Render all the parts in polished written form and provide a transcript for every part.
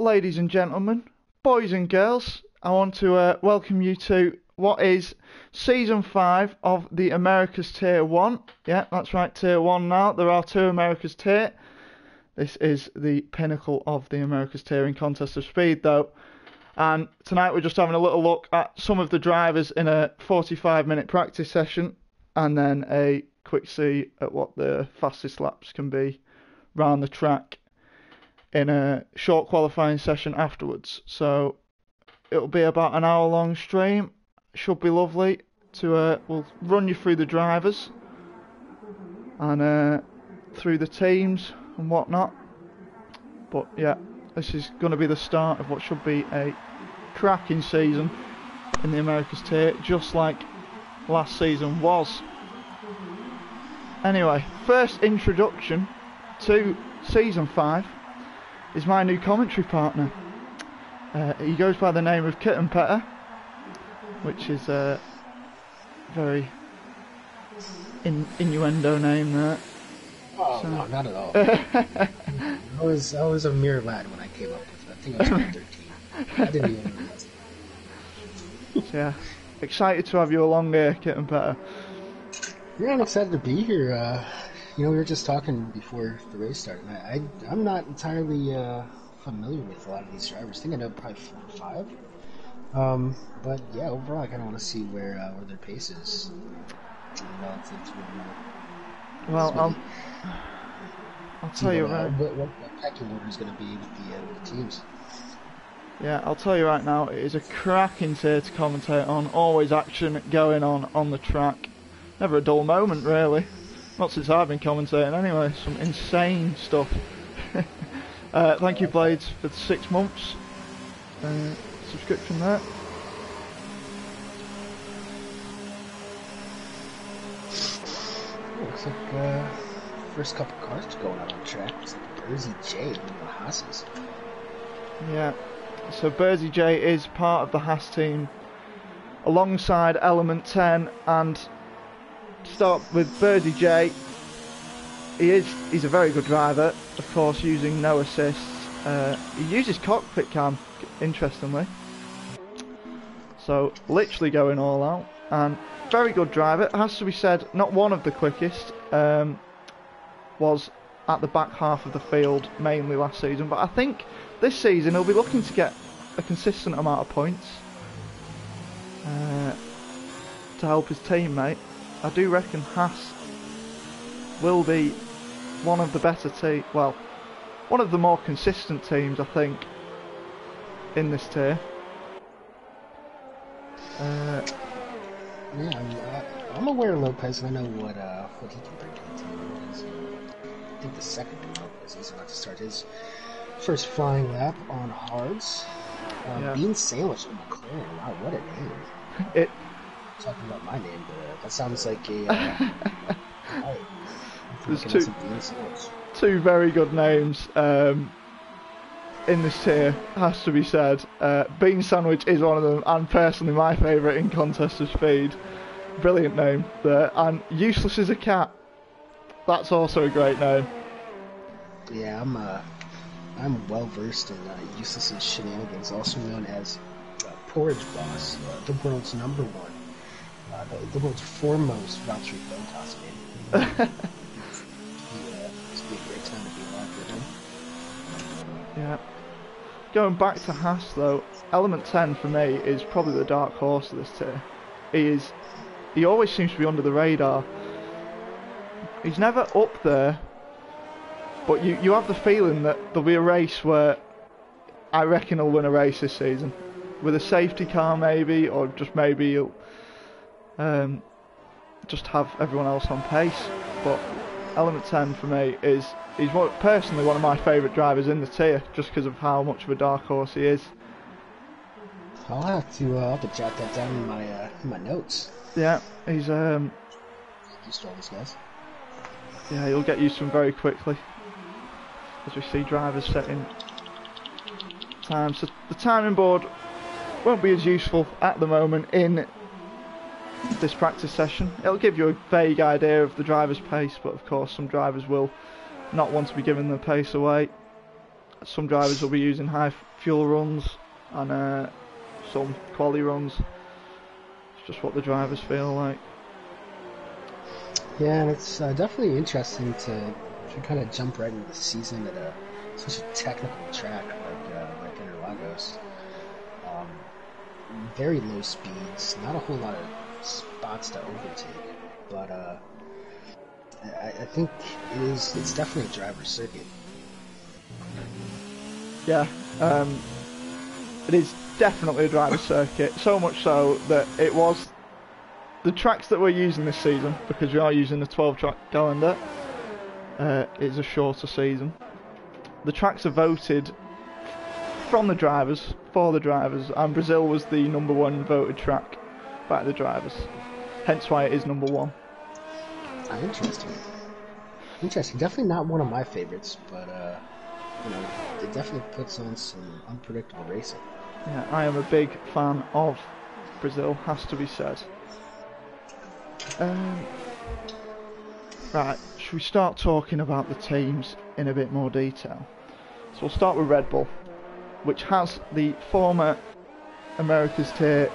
ladies and gentlemen, boys and girls, I want to welcome you to what is Season 5 of the America's Tier 1. Yeah, that's right, Tier 1 now. There are two America's Tier. This is the pinnacle of the America's Tier in Contest of Speed, though. And tonight we're just having a little look at some of the drivers in a 45-minute practice session, and then a quick see at what the fastest laps can be round the track in a short qualifying session afterwards. So it'll be about an hour long stream. Should be lovely. We'll run you through the drivers and through the teams and whatnot. But yeah, this is going to be the start of what should be a cracking season in the America's Tier, just like last season was. Anyway, first introduction to Season 5 is my new commentary partner. He goes by the name of Kitten Petter, which is a very innuendo name there. Oh, so. No, not at all. I was a mere lad when I came up with it. I think I was about 13. I didn't even realize it. So, yeah, excited to have you along here, Kitten Petter. Yeah, I'm excited to be here. We were just talking before the race started. I'm not entirely familiar with a lot of these drivers. I think I know probably 4 or 5. But yeah, overall, I kind of want to see where their pace is relative to well, I'll tell you right. What pecking order is going to be with the teams. Yeah, I'll tell you right now, it is a cracking tier to commentate on. Always action going on the track. Never a dull moment, really. Not since I've been commentating anyway. Some insane stuff. Thank you, Blades, for the 6 months subscription there. Looks like first couple cars going out on the track. Looks like Bersy J, one of the Haas's. Yeah, so Bersy J is part of the Haas team alongside Element 10, and start with Bersy J. He's a very good driver, of course, using no assists. He uses cockpit cam, interestingly. So literally going all out, and very good driver. It has to be said, not one of the quickest. Was at the back half of the field mainly last season, but I think this season he'll be looking to get a consistent amount of points to help his teammate. I do reckon Haas will be one of the better one of the more consistent teams, I think, in this tier. I'm aware of Lopez, and I know what he can bring to the team. I think the second Lopez is about to start his first flying lap on hards. Being sandwiched with McLaren. Wow, what a name! Talking about my name, but that sounds like a. There's two very good names in this tier, has to be said. Bean Sandwich is one of them, and personally my favourite in Contest of Speed. Brilliant name there. And Useless as a Cat. That's also a great name. Yeah, I'm well versed in Useless's shenanigans, also known as Porridge Boss, the world's #1. The world's foremost voucher bone toss man. It's be a great time to be alive for him. Yeah. Going back to Haas though, Element 10 for me is probably the dark horse of this tier. He always seems to be under the radar. He's never up there, but you have the feeling that there'll be a race where I reckon he'll win a race this season. With a safety car maybe, or just maybe he'll just have everyone else on pace. But Element 10 for me he's personally one of my favourite drivers in the tier, just because of how much of a dark horse he is. I'll have to jot that down in my notes. Yeah, he's Used to all these guys. Yeah, he'll get used to him very quickly, as we see drivers setting time. So the timing board won't be as useful at the moment in this practice session. It'll give you a vague idea of the driver's pace, but of course some drivers will not want to be giving the pace away. some drivers will be using high fuel runs and some quali runs. It's just what the drivers feel like. Yeah, and it's definitely interesting to kind of jump right into the season at such a technical track like Interlagos. Very low speeds, not a whole lot of spots to overtake, but I think it's definitely a driver's circuit. Yeah, it is definitely a driver's circuit, so much so that it was the tracks that we're using this season, because we are using the 12-track calendar, is a shorter season. The tracks are voted from the drivers, for the drivers, and Brazil was the number one voted track by the drivers, hence why it is number one. Interesting. Definitely not one of my favorites, but it definitely puts on some unpredictable racing. Yeah, I am a big fan of Brazil, has to be said. Right, should we start talking about the teams in a bit more detail? So we'll start with Red Bull, which has the former America's tier.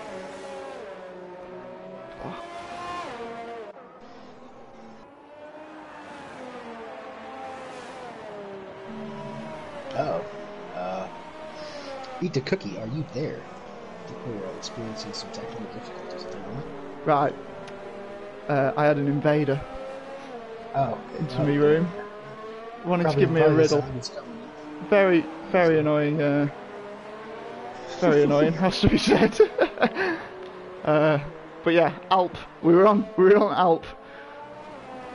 Eat the cookie, are you there? I think we're experiencing some technical difficulties at the moment. Right. I had an invader into my room. Wanted to give me a riddle. Very, very annoying. Very annoying, has to be said. But yeah, Alp. We were on Alp.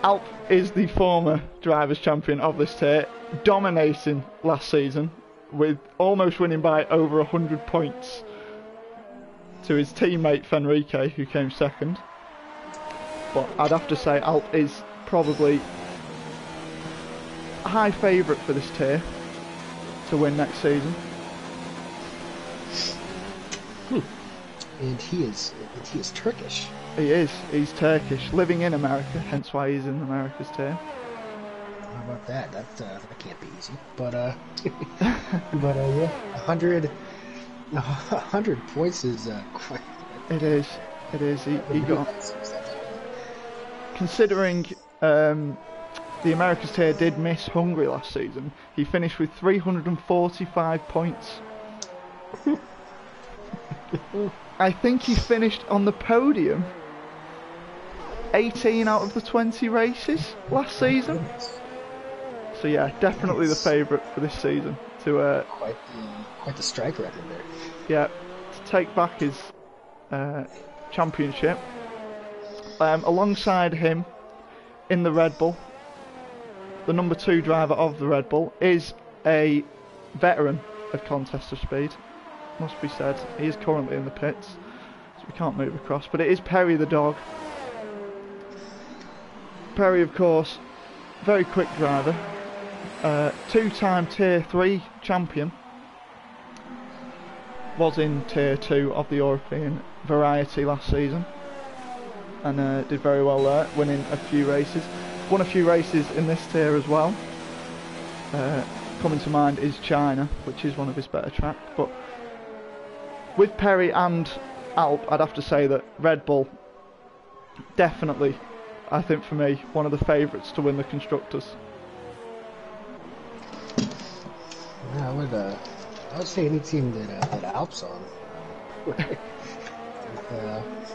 Alp is the former drivers' champion of this tier, dominating last season, with almost winning by over 100 points to his teammate Fenrique, who came second. But I'd have to say Alp is probably a high favourite for this tier to win next season. And he is Turkish. He is. He's Turkish, living in America, hence why he's in America's tier. How about that? That can't be easy. But yeah, 100 points is quite. It is. He got. Considering the America's tier did miss Hungary last season, he finished with 345 points. I think he finished on the podium 18 out of the 20 races last season. So yeah, definitely the favourite for this season to quite the strike record there. Yeah, to take back his championship. Alongside him in the Red Bull, the number 2 driver of the Red Bull is a veteran of contest of speed, must be said. He is currently in the pits, so we can't move across, but it is Perry the dog. Perry, of course, very quick driver, 2-time tier 3 champion, was in tier 2 of the European Variety last season, and did very well there, winning a few races. Won a few races in this tier as well. Coming to mind is China, which is one of his better tracks. But with Perry and Alp, I'd have to say that Red Bull, definitely, I think for me, one of the favourites to win the Constructors. Yeah, I would say any team that Alp's on.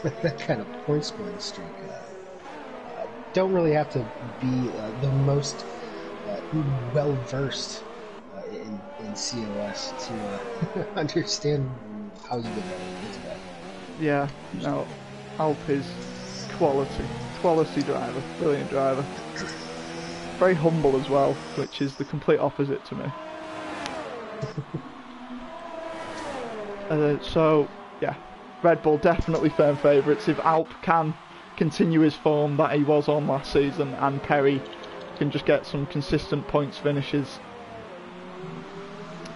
With that kind of point scoring streak, don't really have to be the most well versed in COS to understand how you would get that. Yeah, no, Alp is quality driver, brilliant driver. Very humble as well, which is the complete opposite to me. So yeah, Red Bull definitely firm favourites. If Alp can continue his form that he was on last season, and Perry can just get some consistent points finishes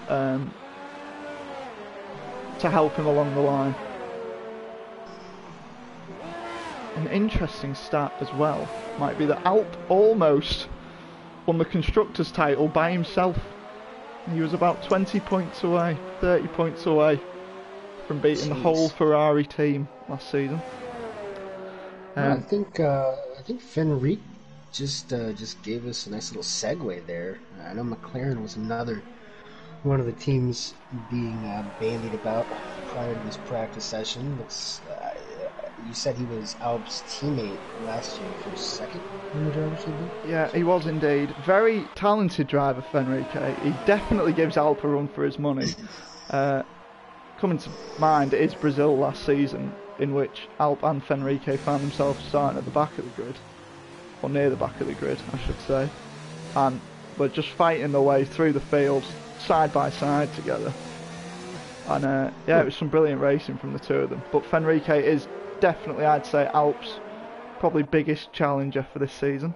to help him along the line. An interesting stat as well might be that Alp almost won the Constructors title by himself He was about 20 points away, 30 points away from beating the whole Jeez. Ferrari team last season. I think Fenric just gave us a nice little segue there. I know McLaren was another one of the teams being bandied about prior to this practice session. You said he was Alb's teammate last year for second in the driver's league. Yeah, he was indeed. Very talented driver, Fenrique. He definitely gives Alp a run for his money. Coming to mind is Brazil last season, in which Alp and Fenrique found themselves starting at the back of the grid, or near the back of the grid, I should say, and were just fighting their way through the field, side by side together. And yeah, it was some brilliant racing from the two of them. But Fenrique is definitely, I'd say, Alp's probably biggest challenger for this season.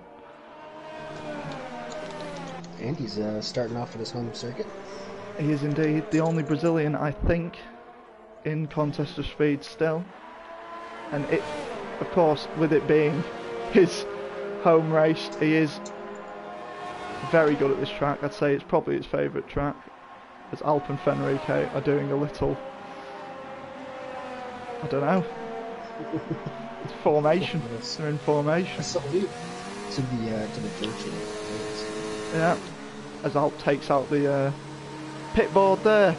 And he's starting off at his home circuit. He is indeed the only Brazilian, I think, in contest of speed still. And it, of course, with it being his home race, he is very good at this track. I'd say it's probably his favourite track, as Alp and Fenrique are doing a little, I don't know, it's formation. They're in formation. Salute to the virtual players. Yeah, as Alp takes out the pit board there.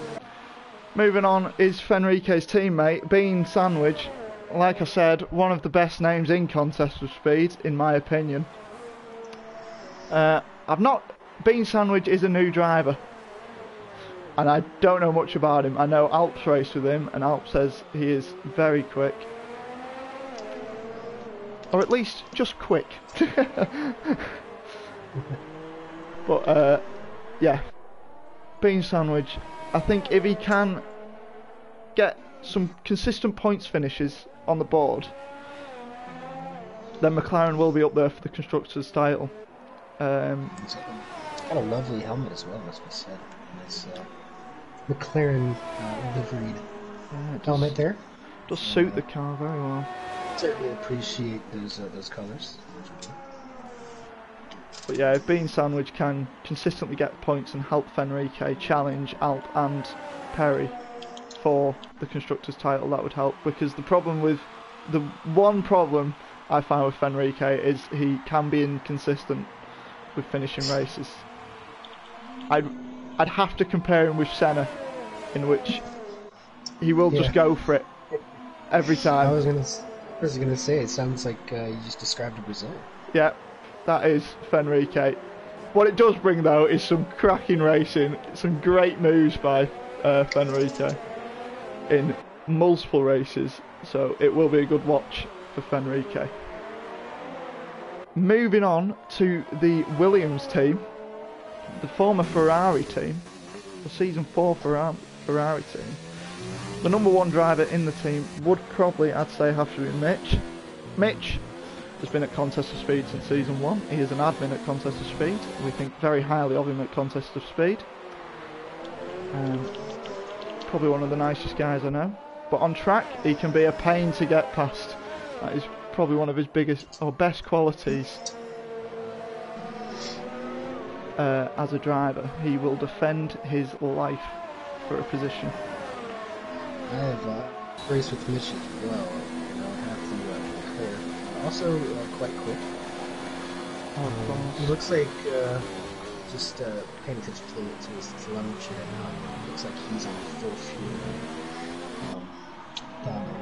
Moving on is Fenrique's teammate, Bean Sandwich. Like I said, one of the best names in contest of speed, in my opinion. Bean Sandwich is a new driver, and I don't know much about him. I know Alp's raced with him, and Alp says he is very quick. Or at least, just quick. But, yeah. Bean Sandwich, I think if he can get some consistent points finishes on the board, then McLaren will be up there for the Constructors' title. He's got a lovely helmet as well, must be said. It's McLaren liveried helmet there. Does suit the car very well. Certainly appreciate those colours. But yeah, if Bean Sandwich can consistently get points and help Fenrique challenge Alp and Perry for the Constructors' title, that would help. Because the one problem I find with Fenrique is he can be inconsistent with finishing races. I'd have to compare him with Senna, in which he will just go for it every time. I was gonna say, it sounds like you just described a Brazil. Yeah, that is Fenrique. What it does bring though is some cracking racing, some great moves by Fenrique in multiple races, so it will be a good watch for Fenrique. Moving on to the Williams team, the former Ferrari team, the season 4 Ferrari team. The number one driver in the team would probably, I'd say, have to be Mitch. Mitch has been at Contest of Speed since season 1. He is an admin at Contest of Speed. We think very highly of him at Contest of Speed. Probably one of the nicest guys I know. But on track, he can be a pain to get past. That is probably one of his biggest or best qualities as a driver. He will defend his life for a position. I have raced with Mitch as well, and I'll have to declare. Also, quite quick. He looks like, just paying attention to his telemetry right now, it looks like he's on full fuel down in the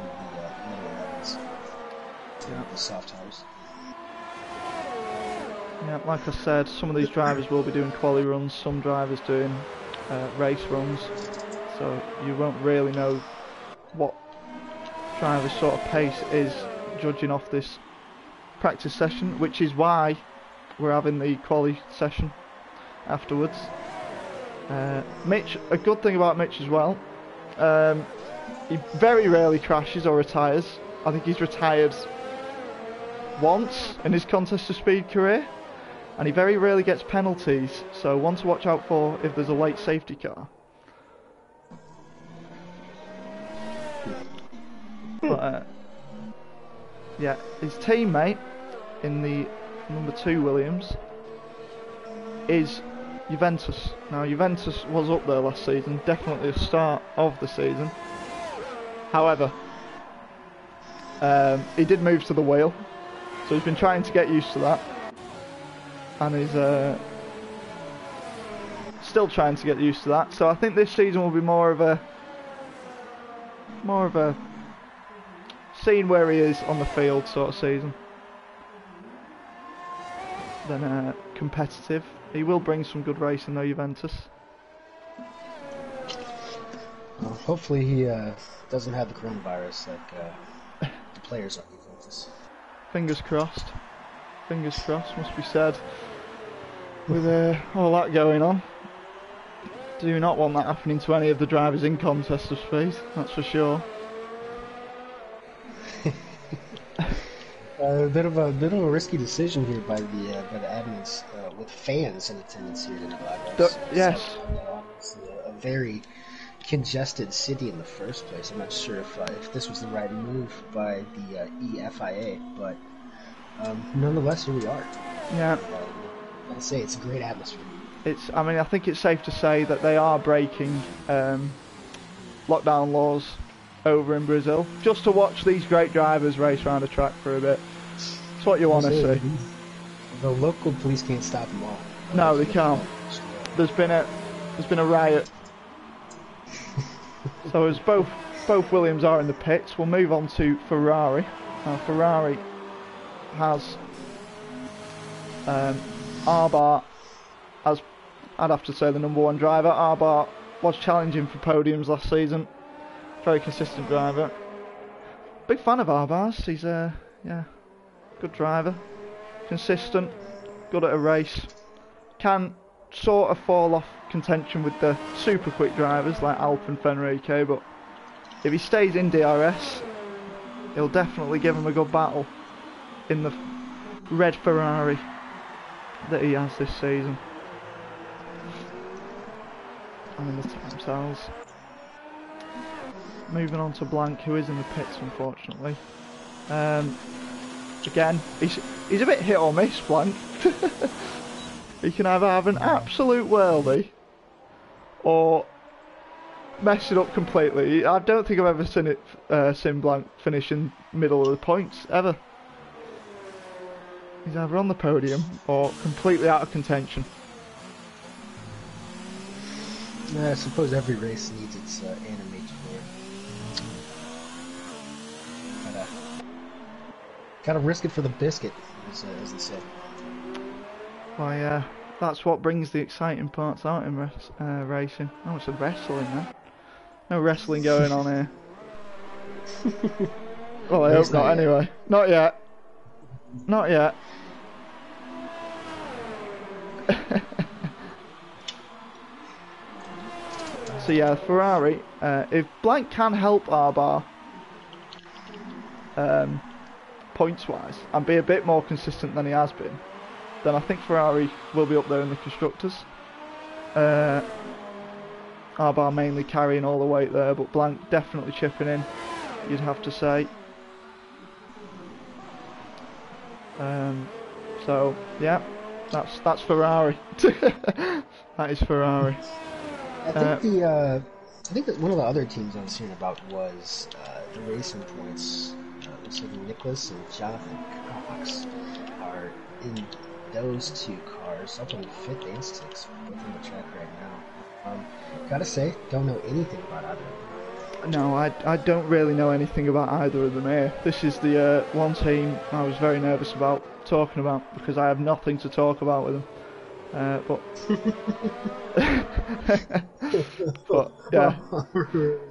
middle levels. Yeah. The soft tires. Yeah, like I said, some of these drivers will be doing quali runs, some drivers doing race runs, so you won't really know what driver's sort of pace is judging off this practice session, which is why we're having the quali session afterwards. Mitch, a good thing about Mitch as well, he very rarely crashes or retires. I think he's retired once in his Contest of Speed career, and he very rarely gets penalties, so one to watch out for if there's a late safety car. But yeah, his teammate in the number 2 Williams is Juventus. Now, Juventus was up there last season, definitely the start of the season. However, he did move to the wheel, so he's been trying to get used to that, and he's still trying to get used to that. So I think this season will be more of a seeing where he is on the field sort of season than competitive. He will bring some good racing though, Juventus. Well, hopefully he doesn't have the coronavirus like the players on Juventus. Fingers crossed. Fingers crossed, must be said. With all that going on. Do not want that happening to any of the drivers in Contest of Speed, that's for sure. A bit of a risky decision here by the admins with fans in attendance here in Lagos. Yes. It's a very congested city in the first place. I'm not sure if this was the right move by the EFIA, but nonetheless, here we are. Yeah. I'd say it's a great atmosphere. I think it's safe to say that they are breaking lockdown laws over in Brazil, just to watch these great drivers race around a track for a bit. It's what you want to see. The local police can't stop them all. No, they can't. There's been a riot. So as both Williams are in the pits, we'll move on to Ferrari. Now Ferrari has Arbart as, I'd have to say, the number one driver. Arbart was challenging for podiums last season. Very consistent driver. Big fan of Arbart's. He's good driver. Consistent. Good at a race. Can sort of fall off contention with the super quick drivers like Alp and Fenrique, but if he stays in DRS, he'll definitely give him a good battle in the red Ferrari that he has this season. And in the time cells. Moving on to Blank, who is in the pits, unfortunately. Again, he's a bit hit or miss, Blank. He can either have an absolute worldie or mess it up completely. I don't think I've ever seen Blank finish in middle of the points, ever. He's either on the podium or completely out of contention. I suppose every race needs its animated for it. Gotta risk it for the biscuit, as they say. Well, yeah, that's what brings the exciting parts out in racing. Oh, it's a wrestling then. No wrestling going on here. Well, I hope not anyway. Not yet. Not yet. So yeah, Ferrari, if Blank can help Arbar points-wise and be a bit more consistent than he has been, then I think Ferrari will be up there in the constructors. Arbar mainly carrying all the weight there, but Blank definitely chipping in, you'd have to say. So yeah, that's Ferrari. That is Ferrari. I think that one of the other teams I was hearing about was the Racing Points. Looks like Nicholas and Jonathan Cox are in those two cars, up in 5th and 6th within the track right now. Gotta say, don't know anything about either of them. No, I don't really know anything about either of them here. This is the one team I was very nervous about talking about because I have nothing to talk about with them. But yeah,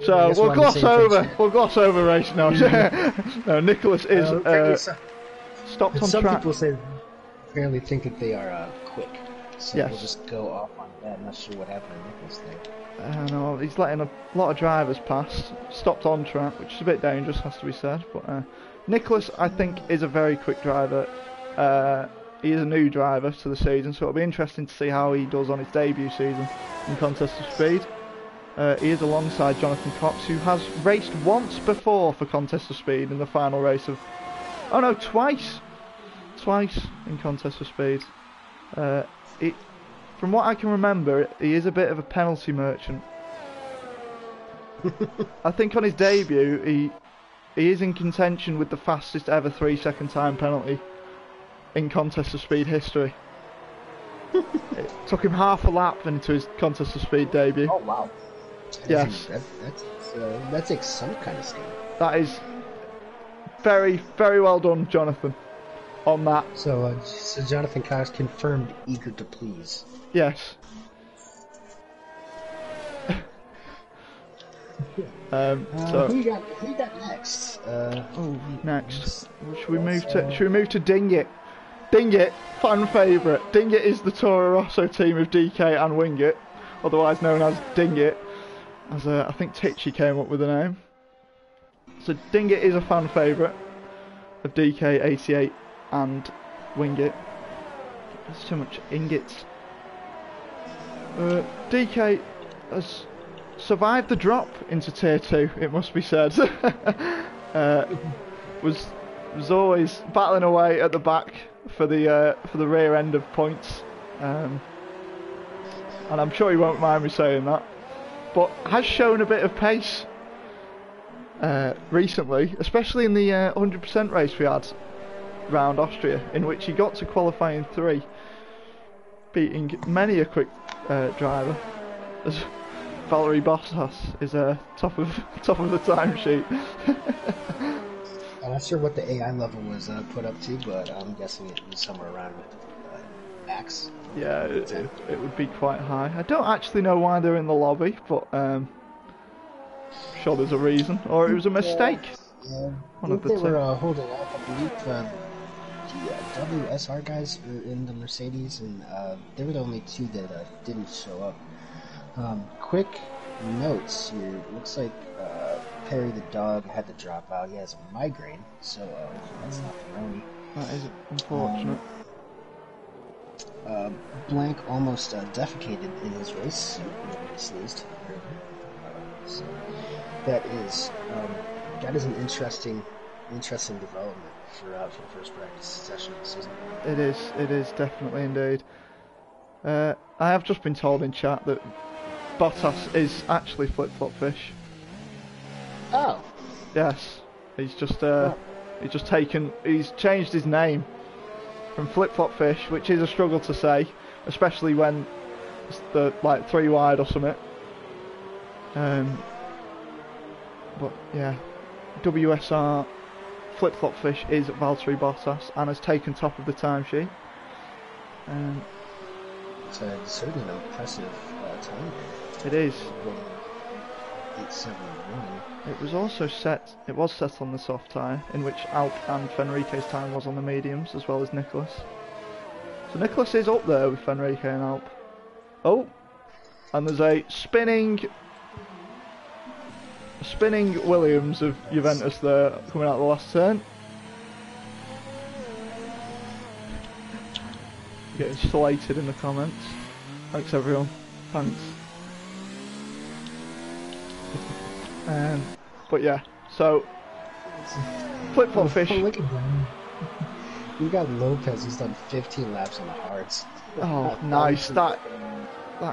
so we'll gloss over race now. No, Nicholas is stopped on some track. People say apparently think that they are quick, so yes. We'll just go off on that. I'm not sure what happened to Nicholas there. No, he's letting a lot of drivers past. Stopped on track, which is a bit dangerous, has to be said. But Nicholas, I think, is a very quick driver. He is a new driver to the season, so it'll be interesting to see how he does on his debut season in Contest of Speed. He is alongside Jonathan Cox, who has raced once before for Contest of Speed in the final race of... Oh no, twice! Twice in Contest of Speed. from what I can remember, he is a bit of a penalty merchant. I think on his debut, he is in contention with the fastest ever 3-second time penalty in contest of speed history. It took him half a lap into his contest of speed debut. Oh wow! Yes, that takes some kind of skill. that is very, very well done, Jonathan, on that. So Jonathan Cox confirmed eager to please. Yes. So who you got next? next, should we move to Dingit? Dingit, fan favourite. Dingit is the Toro Rosso team of DK and Wingit, otherwise known as Dingit, as I think Titchy came up with the name. So Dingit is a fan favourite of DK, 88 and Wingit. There's too much ingots. DK has survived the drop into Tier 2, it must be said. Was always battling away at the back for the rear end of points, and I'm sure he won't mind me saying that, but has shown a bit of pace recently, especially in the 100% race we had round Austria, in which he got to qualifying 3, beating many a quick driver, as Valerie Bottas is top of the timesheet. I'm not sure what the AI level was put up to, but I'm guessing it was somewhere around max. Yeah, it would be quite high. I don't actually know why they're in the lobby, but I'm sure there's a reason, or it was a mistake. Yeah, One of the they two. were holding off. I believe the WSR guys were in the Mercedes, and they were the only 2 that didn't show up. Quick notes here. It looks like Perry the dog had to drop out. He has a migraine, so that's not really. That is unfortunate. Blank almost defecated in his race. He sneezed. So that is an interesting development for the first practice session of the season. It is definitely indeed. I have just been told in chat that Bottas is actually Flip Flop Fish. Oh. Yes, he's changed his name from Flip Flop Fish, which is a struggle to say, especially when it's the 3 wide or something. But yeah, WSR Flip Flop Fish is Valtteri Bottas and has taken top of the timesheet. It's certainly an impressive time. It is. 871. It was set on the soft tyre, in which Alp and Fenrique's time was on the mediums, as well as Nicholas. So Nicholas is up there with Fenrique and Alp. Oh, and there's a spinning Williams of Juventus there, coming out the last turn. Getting slated in the comments. Thanks everyone. Thanks. But yeah, so Flip Flop Fish. Look at that. We got Lopez, who's done 15 laps on the hards. Oh, nice. That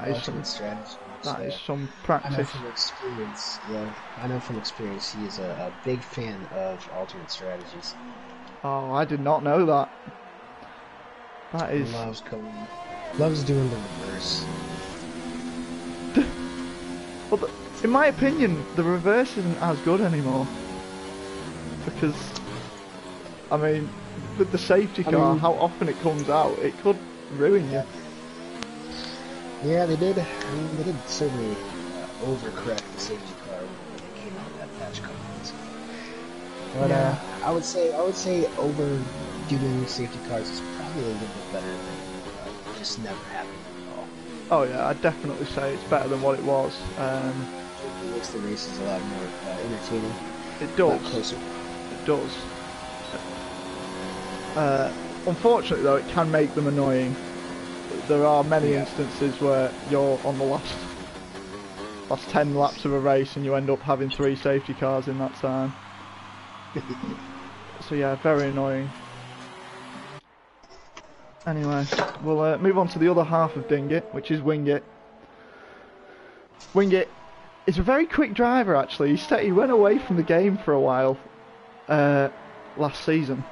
is strategy. That is some I practice. know from experience. Yeah, I know from experience. He is a big fan of alternate strategies. Oh, I did not know that. That is. Loves doing the reverse. Well, in my opinion, the reverse isn't as good anymore. Because, I mean, with the safety car, how often it comes out, it could ruin you. Yeah, they did. I mean, they did certainly overcorrect the safety car when they came out with that patch couple months ago. But I would say overdoing safety cars is probably a little bit better than just never happening at all. Oh yeah, I'd definitely say it's better than what it was. It makes the races a lot more entertaining. It does. Closer. It does. Unfortunately, though, it can make them annoying. There are many instances where you're on the last 10 laps of a race and you end up having 3 safety cars in that time. So yeah, very annoying. Anyway, we'll move on to the other half of Dingit, which is Wingit. Wingit is a very quick driver, actually. He went away from the game for a while last season.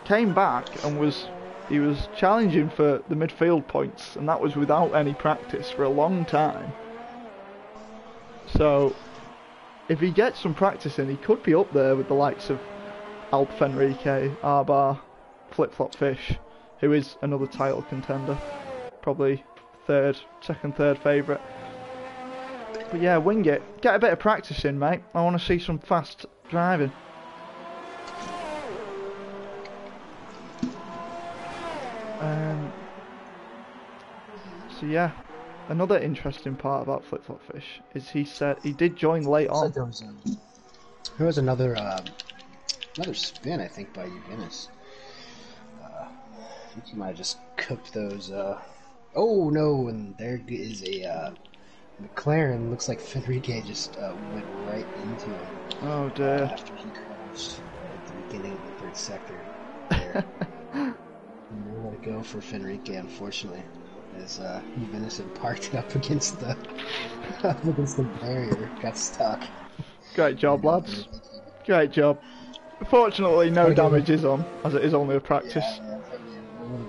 Came back and he was challenging for the midfield points, and that was without any practice for a long time. So, if he gets some practice in, he could be up there with the likes of Alp Fenrique, Arbar, Flip Flop Fish, who is another title contender. Probably second, third favourite. But yeah, Wingit, get a bit of practice in, mate. I want to see some fast driving. So yeah, another interesting part about Flip Flop Fish is he said he did join late on. There was another spin, I think, by Juventus. I think he might have just cooked those. Oh no! And there is a McLaren. Looks like Fenrique just went right into him. Oh dear! After he crashed at the beginning of the third sector. There. No let it go for Fenrique, unfortunately, as Juventus had parked up against the barrier, got stuck. Great job, lads. Great job. Fortunately, no damage is on, as it is only a practice.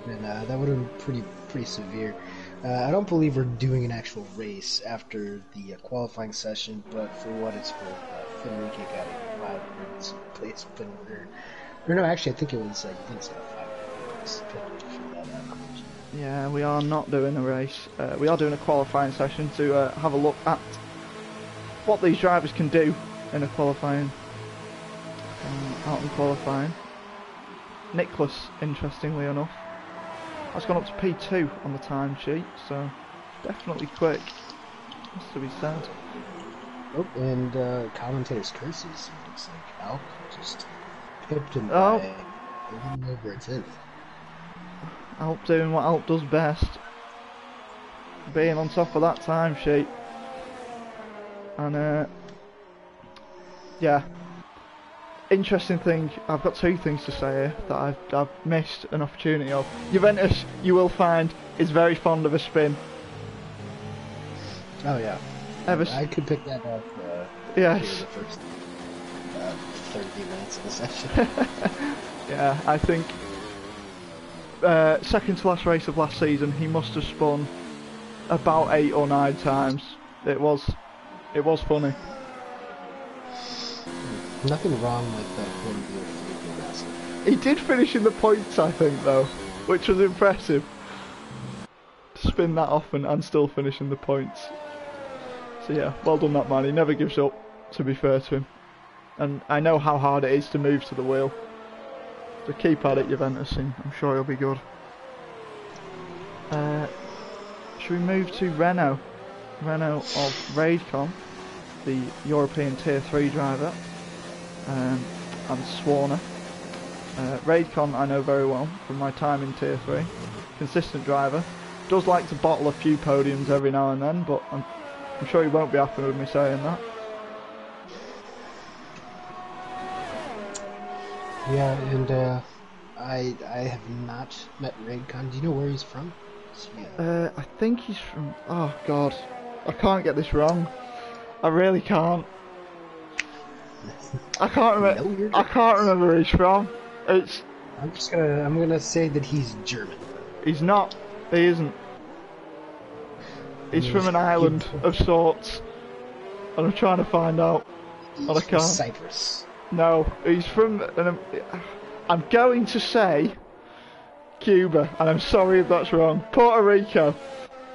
Yeah, that would have been pretty severe. I don't believe we're doing an actual race after the qualifying session, but for what it's worth, Fenrique got a 500th place winner. Or no, actually, I think it was Juventus got 500 points for that collision. Yeah, we are not doing a race. We are doing a qualifying session to have a look at what these drivers can do in a qualifying, out in qualifying. Nicholas, interestingly enough, has gone up to P2 on the timesheet, so definitely quick, has to be said. Oh, and commentator's curses. Looks like Alp just pipped him by a little over a tenth. Alp doing what Alp does best, being on top of that timesheet. And yeah, interesting thing, I've got two things to say here that I've missed an opportunity of. Juventus, you will find, is very fond of a spin. Oh yeah, I could pick that up yes. the first 30 minutes of the session. Yeah, I think second to last race of last season he must have spun about 8 or 9 times. It was funny. Nothing wrong with him being aggressive. He did finish in the points, I think, though, which was impressive. To spin that often and still finish in the points. So yeah, well done that man. He never gives up, to be fair to him. And I know how hard it is to move to the wheel. So keep at it, Juventus, and I'm sure he'll be good. Should we move to Renault? Renault of Raidcon, the European Tier 3 driver, and Swarner. Raidcon I know very well from my time in Tier 3. Consistent driver. Does like to bottle a few podiums every now and then, but I'm sure he won't be happy with me saying that. Yeah, and I have not met Raidcon. Do you know where he's from? Yeah. I think he's from... Oh god, I can't get this wrong. I really can't. I can't remember. I can't remember where he's from. I'm gonna say that he's German. He's not. He isn't. He's from an island of sorts, and I'm trying to find out, but I can't. Cyprus. No, he's from. I'm going to say Cuba, and I'm sorry if that's wrong. Puerto Rico.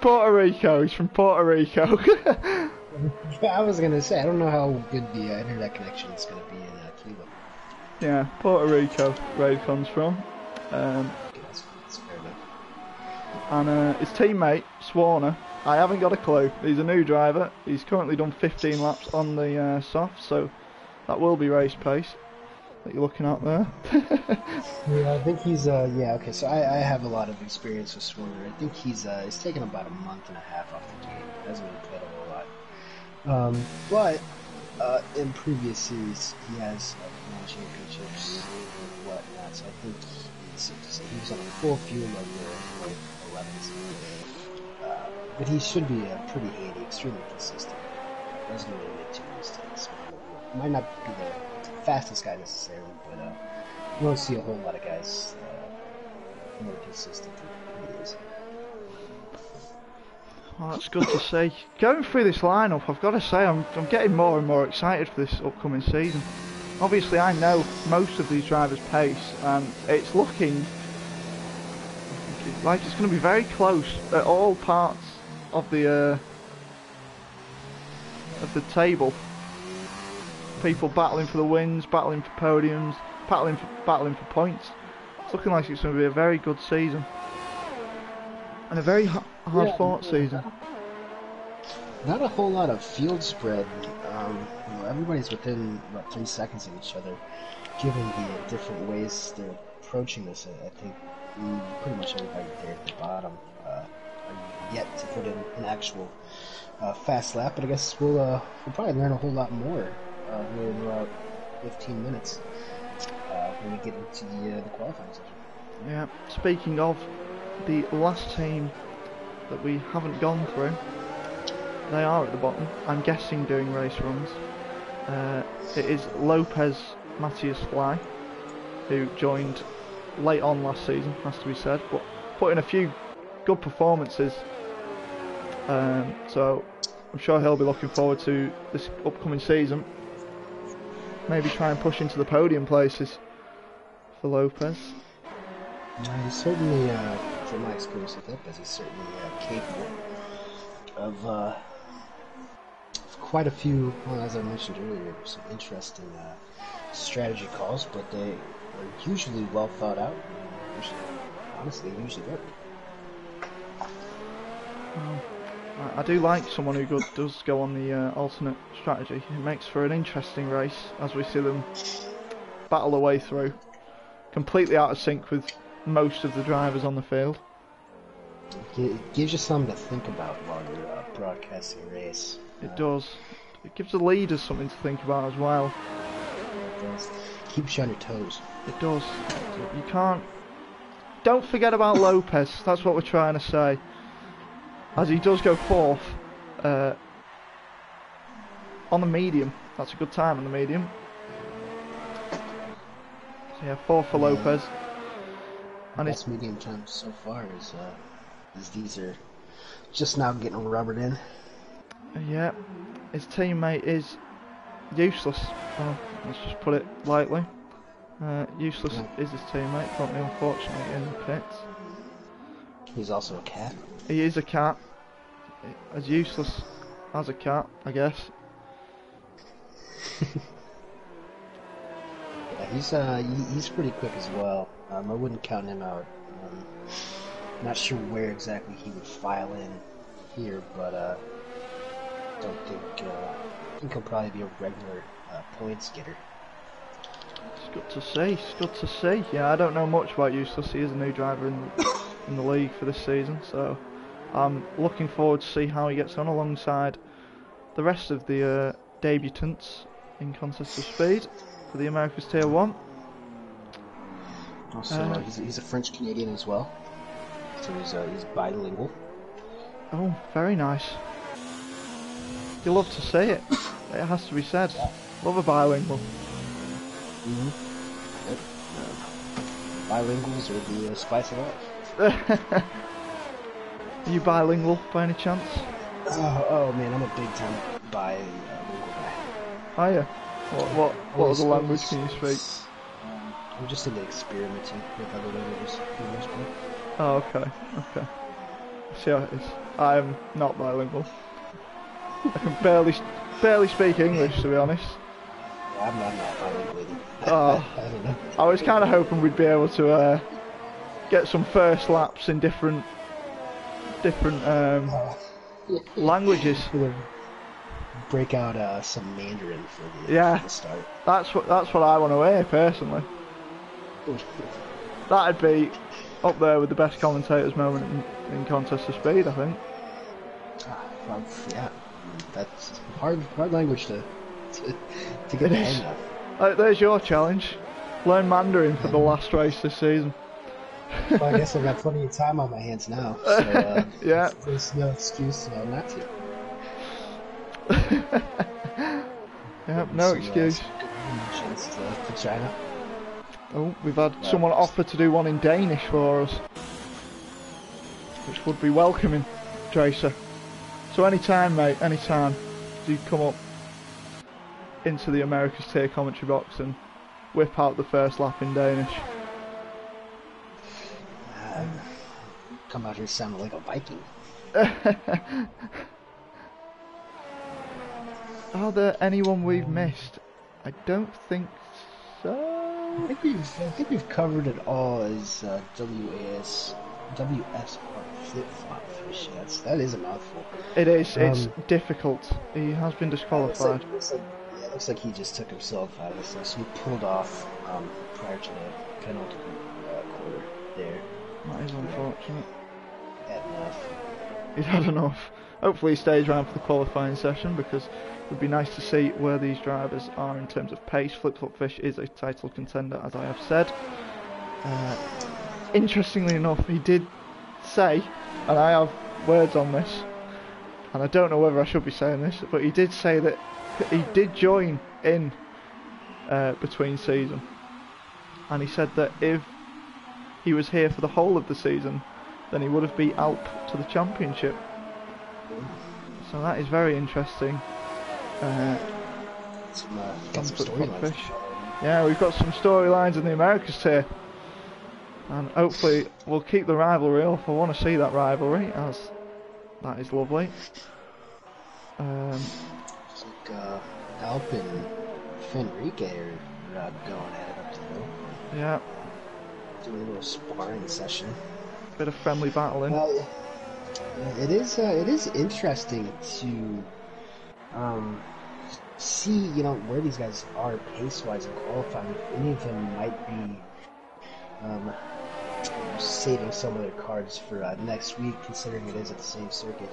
Puerto Rico. He's from Puerto Rico. I was gonna say, I don't know how good the internet connection is gonna be in Cuba. Yeah, Puerto Rico. Raidcon's from. That's fair enough. And his teammate Swarner, I haven't got a clue. He's a new driver. He's currently done 15 laps on the soft, so that will be race pace that you're looking at there. Yeah, I think he's yeah, okay, so I have a lot of experience with Swarner. I think he's taken about a month and a half off the game. Hasn't really played a whole lot. But in previous series he has won championships and whatnot, so I think consistency. He was on a full fuel of the 11s. But he should be pretty handy, extremely consistent. Doesn't really make too many mistakes. Might not be the fastest guy necessarily, but you don't see a whole lot of guys more consistent than he is. Well, that's good to see. Going through this lineup, I've got to say I'm getting more and more excited for this upcoming season. Obviously, I know most of these drivers' pace, and it's looking like it's going to be very close at all parts of the table. People battling for the wins, battling for podiums, battling for points. It's looking like it's going to be a very good season. And a very hard-fought season. Not a whole lot of field spread. Everybody's within about 3 seconds of each other. Given the different ways they're approaching this, I think pretty much everybody there at the bottom are yet to put in an actual fast lap. But I guess we'll probably learn a whole lot more here in about 15 minutes when we get into the qualifying session. Yeah. Speaking of the last team that we haven't gone through, they are at the bottom, I'm guessing doing race runs. It is Lopez Matthias Fly, who joined late on last season, has to be said, but put in a few good performances, so I'm sure he'll be looking forward to this upcoming season. Maybe try and push into the podium places for Lopez. He's certainly, from my experience with Lopez, he's certainly capable of quite a few, well, as I mentioned earlier, some interesting strategy calls, but they are usually well thought out. Honestly, usually work. I do like someone who does go on the alternate strategy. It makes for an interesting race as we see them battle their way through, completely out of sync with most of the drivers on the field. It gives you something to think about while you're broadcasting a race. It does. It gives the leaders something to think about as well. It does. Keeps you on your toes. It does. You can't... Don't forget about Lopez, that's what we're trying to say. As he does go fourth on the medium. That's a good time on the medium. So yeah, fourth for Lopez. And best medium time so far is these are just now getting rubbered in. Yeah, his teammate is useless. Well, let's just put it lightly. Useless is his teammate, currently unfortunately in the pits. He's also a cat. He is a cat. As useless as a cat, I guess. Yeah, he's pretty quick as well. I wouldn't count him out. Not sure where exactly he would file in here, but I think he'll probably be a regular points getter. It's good to see. It's good to see. Yeah, I don't know much about Useless. He is a new driver in the league for this season, so I'm looking forward to see how he gets on alongside the rest of the debutants in Contest of Speed for the America's Tier 1. Also, he's a French Canadian as well, so he's bilingual. Oh, very nice. You love to see it. It has to be said. Love a bilingual. Yep. Bilinguals are the spice of life. Are you bilingual by any chance? Oh man, I'm a big time bilingual guy. Are you? What other language can you speak? I'm just into experimenting with other languages for the most part. Oh, okay. See how it is. I am not bilingual. I can barely speak English, to be honest. I'm not bilingual either. Oh, I don't know. I was kind of hoping we'd be able to get some first laps in different languages. Break out some Mandarin for the start. That's what I want to hear personally. That'd be up there with the best commentators moment in Contest of Speed, I think. Well, yeah, that's hard language to get the hang of. There's your challenge. Learn Mandarin for the last race this season. Well, I guess I've got plenty of time on my hands now, so Yeah. there's no excuse not to. Yeah, no excuse. Some good mentions to China. Oh, we've had someone offer to do one in Danish for us, which would be welcoming, Tracer. So anytime, mate, anytime, you come up into the America's Tier commentary box and whip out the first lap in Danish. Come out here sounding like a Viking. Are there anyone we've missed? I don't think so. I think we've covered it all as WSR flip-flop fish. That is a mouthful. It is. It's difficult. He has been disqualified. Looks like he just took himself out of this. So he pulled off prior to the penalty quarter there. That is unfortunate. Had enough. He's had enough. Hopefully he stays around for the qualifying session, because it would be nice to see where these drivers are in terms of pace. Flip Flop Fish is a title contender, as I have said. Interestingly enough, he did say, and I have words on this, and I don't know whether I should be saying this, but he did say that he did join in between season, and he said that if he was here for the whole of the season, then he would have beat Alp to the championship. So that is very interesting. Got some storylines. Yeah, we've got some storylines in the Americas tier, and hopefully we'll keep the rivalry up. I want to see that rivalry, as that is lovely. It's like Alp and Fenrique are going at it up to the hill. Yeah. Doing a little sparring session. Bit of friendly battling. It is interesting to see, where these guys are pace-wise in qualifying. If any of them might be saving some of their cards for next week, considering it is at the same circuit.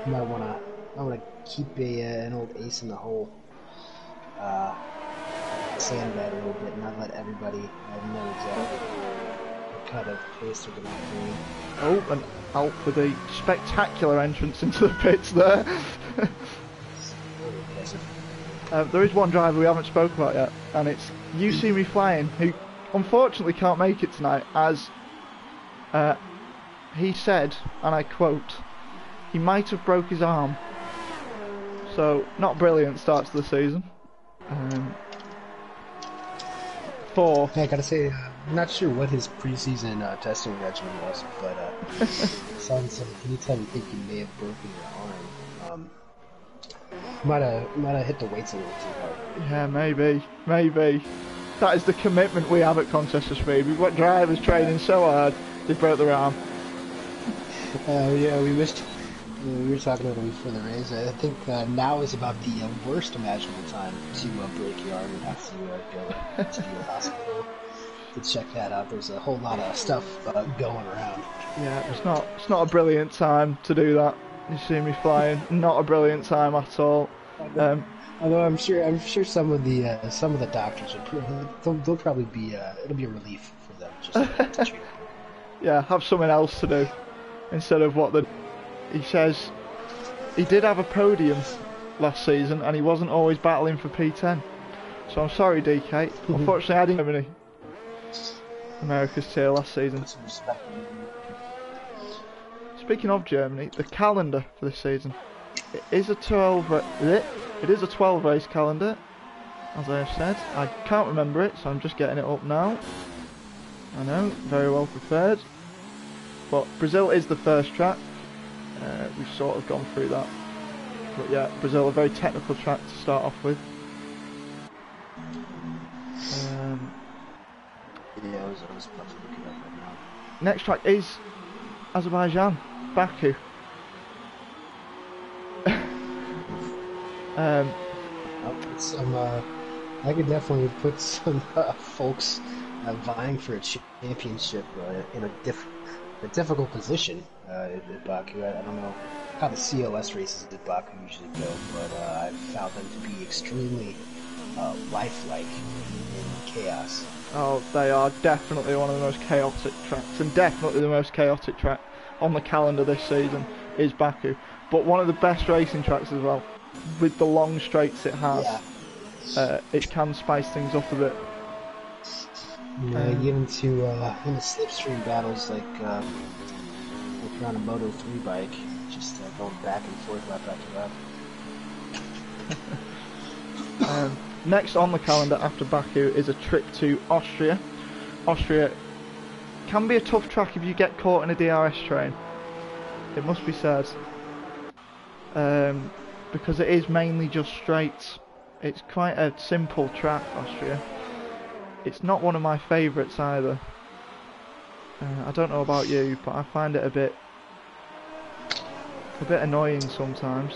You might want to keep an old ace in the hole, sandbag a little bit, not let everybody know exactly what kind of pace they're going to be doing. Oh, and Alp with a spectacular entrance into the pits there. There is one driver we haven't spoken about yet, and it's You See Me Flying, who unfortunately can't make it tonight, as he said, and I quote, he might have broke his arm. So, not brilliant start to the season. I gotta say, I'm not sure what his preseason testing regimen was, but sounds like anytime you think you may have broken your arm, might have hit the weights a little too hard. Yeah, maybe. That is the commitment we have at Contest of Speed. We've got drivers training so hard, they broke their arm. Yeah, we were talking about it before the race. I think now is about the worst imaginable time to break your arm and have to go to the hospital to check that out. There's a whole lot of stuff going around. Yeah, it's not a brilliant time to do that. You See Me Flying, not a brilliant time at all. Although I'm sure some of the doctors they'll probably be it'll be a relief for them just to treat. Yeah, have something else to do instead of what he says. He did have a podium last season, and he wasn't always battling for P10. So I'm sorry, DK. Unfortunately, I didn't have any America's tier last season. Speaking of Germany, the calendar for this season, it is a 12 race calendar, as I have said. I can't remember it, so I'm just getting it up now. I know, very well prepared. But Brazil is the first track. We've sort of gone through that. But yeah, Brazil, a very technical track to start off with. Yeah, I was about to look it up right now. Next track is Azerbaijan, Baku. I could definitely put some folks vying for a championship in a difficult position at Baku. I don't know how the COS races at Baku usually go, but I've found them to be extremely lifelike in chaos. Oh, they are definitely one of the most chaotic tracks, and definitely the most chaotic track on the calendar this season is Baku. But one of the best racing tracks as well, with the long straights it has. Yeah. It can spice things up a bit. Yeah, get into slipstream battles like you're on a Moto 3 bike, just going back and forth lap after lap. Next on the calendar after Baku is a trip to Austria. Austria can be a tough track if you get caught in a DRS train, it must be said, because it is mainly just straights. It's quite a simple track, Austria. It's not one of my favourites either. I don't know about you, but I find it a bit annoying sometimes.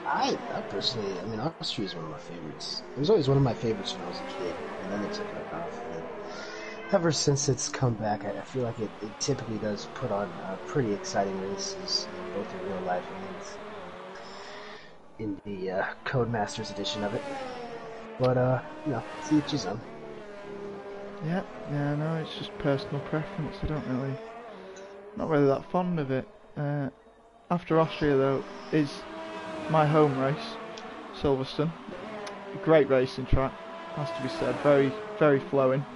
I personally, I mean, Austria is one of my favorites. It was always one of my favorites when I was a kid, and then they took it off. And ever since it's come back, I feel like it typically does put on pretty exciting races, both in real life and in the Codemasters edition of it. But, to each his own. Yeah, no, it's just personal preference. Not really that fond of it. After Austria, though, is my home race, Silverstone. Great racing track, has to be said. Very, very flowing.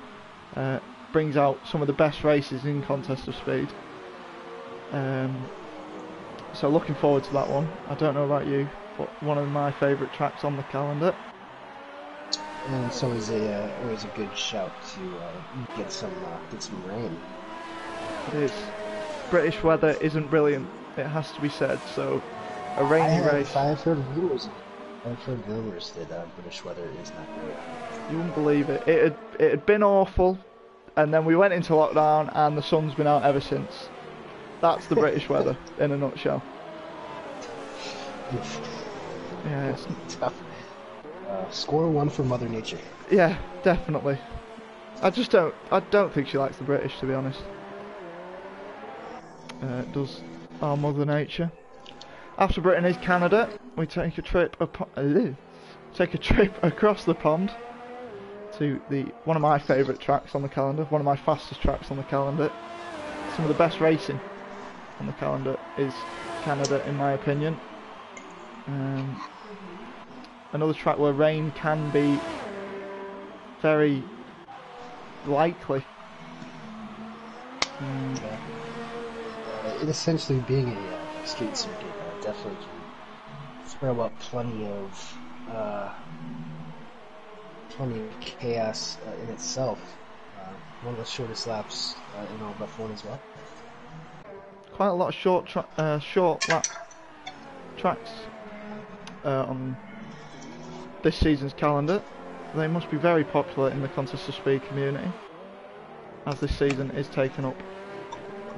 Brings out some of the best races in Contest of Speed. So looking forward to that one. I don't know about you, but one of my favourite tracks on the calendar. And it's always a good shout to get some rain. It is. British weather isn't brilliant, it has to be said. So a rainy race. I've heard rumors that British weather is not great. You wouldn't believe it. It had been awful, and then we went into lockdown, and the sun's been out ever since. That's the British weather in a nutshell. Yeah, it's tough. Score one for Mother Nature. Yeah, definitely. I don't think she likes the British, to be honest. Does our Mother Nature. After Britain is Canada. We take a trip across the pond to one of my favourite tracks on the calendar, one of my fastest tracks on the calendar. Some of the best racing on the calendar is Canada, in my opinion. Another track where rain can be very likely. It essentially being a street circuit definitely can throw up plenty of chaos in itself. One of the shortest laps in all but F1 as well. Quite a lot of short lap tracks on this season's calendar. They must be very popular in the Contest of Speed community, as this season is taken up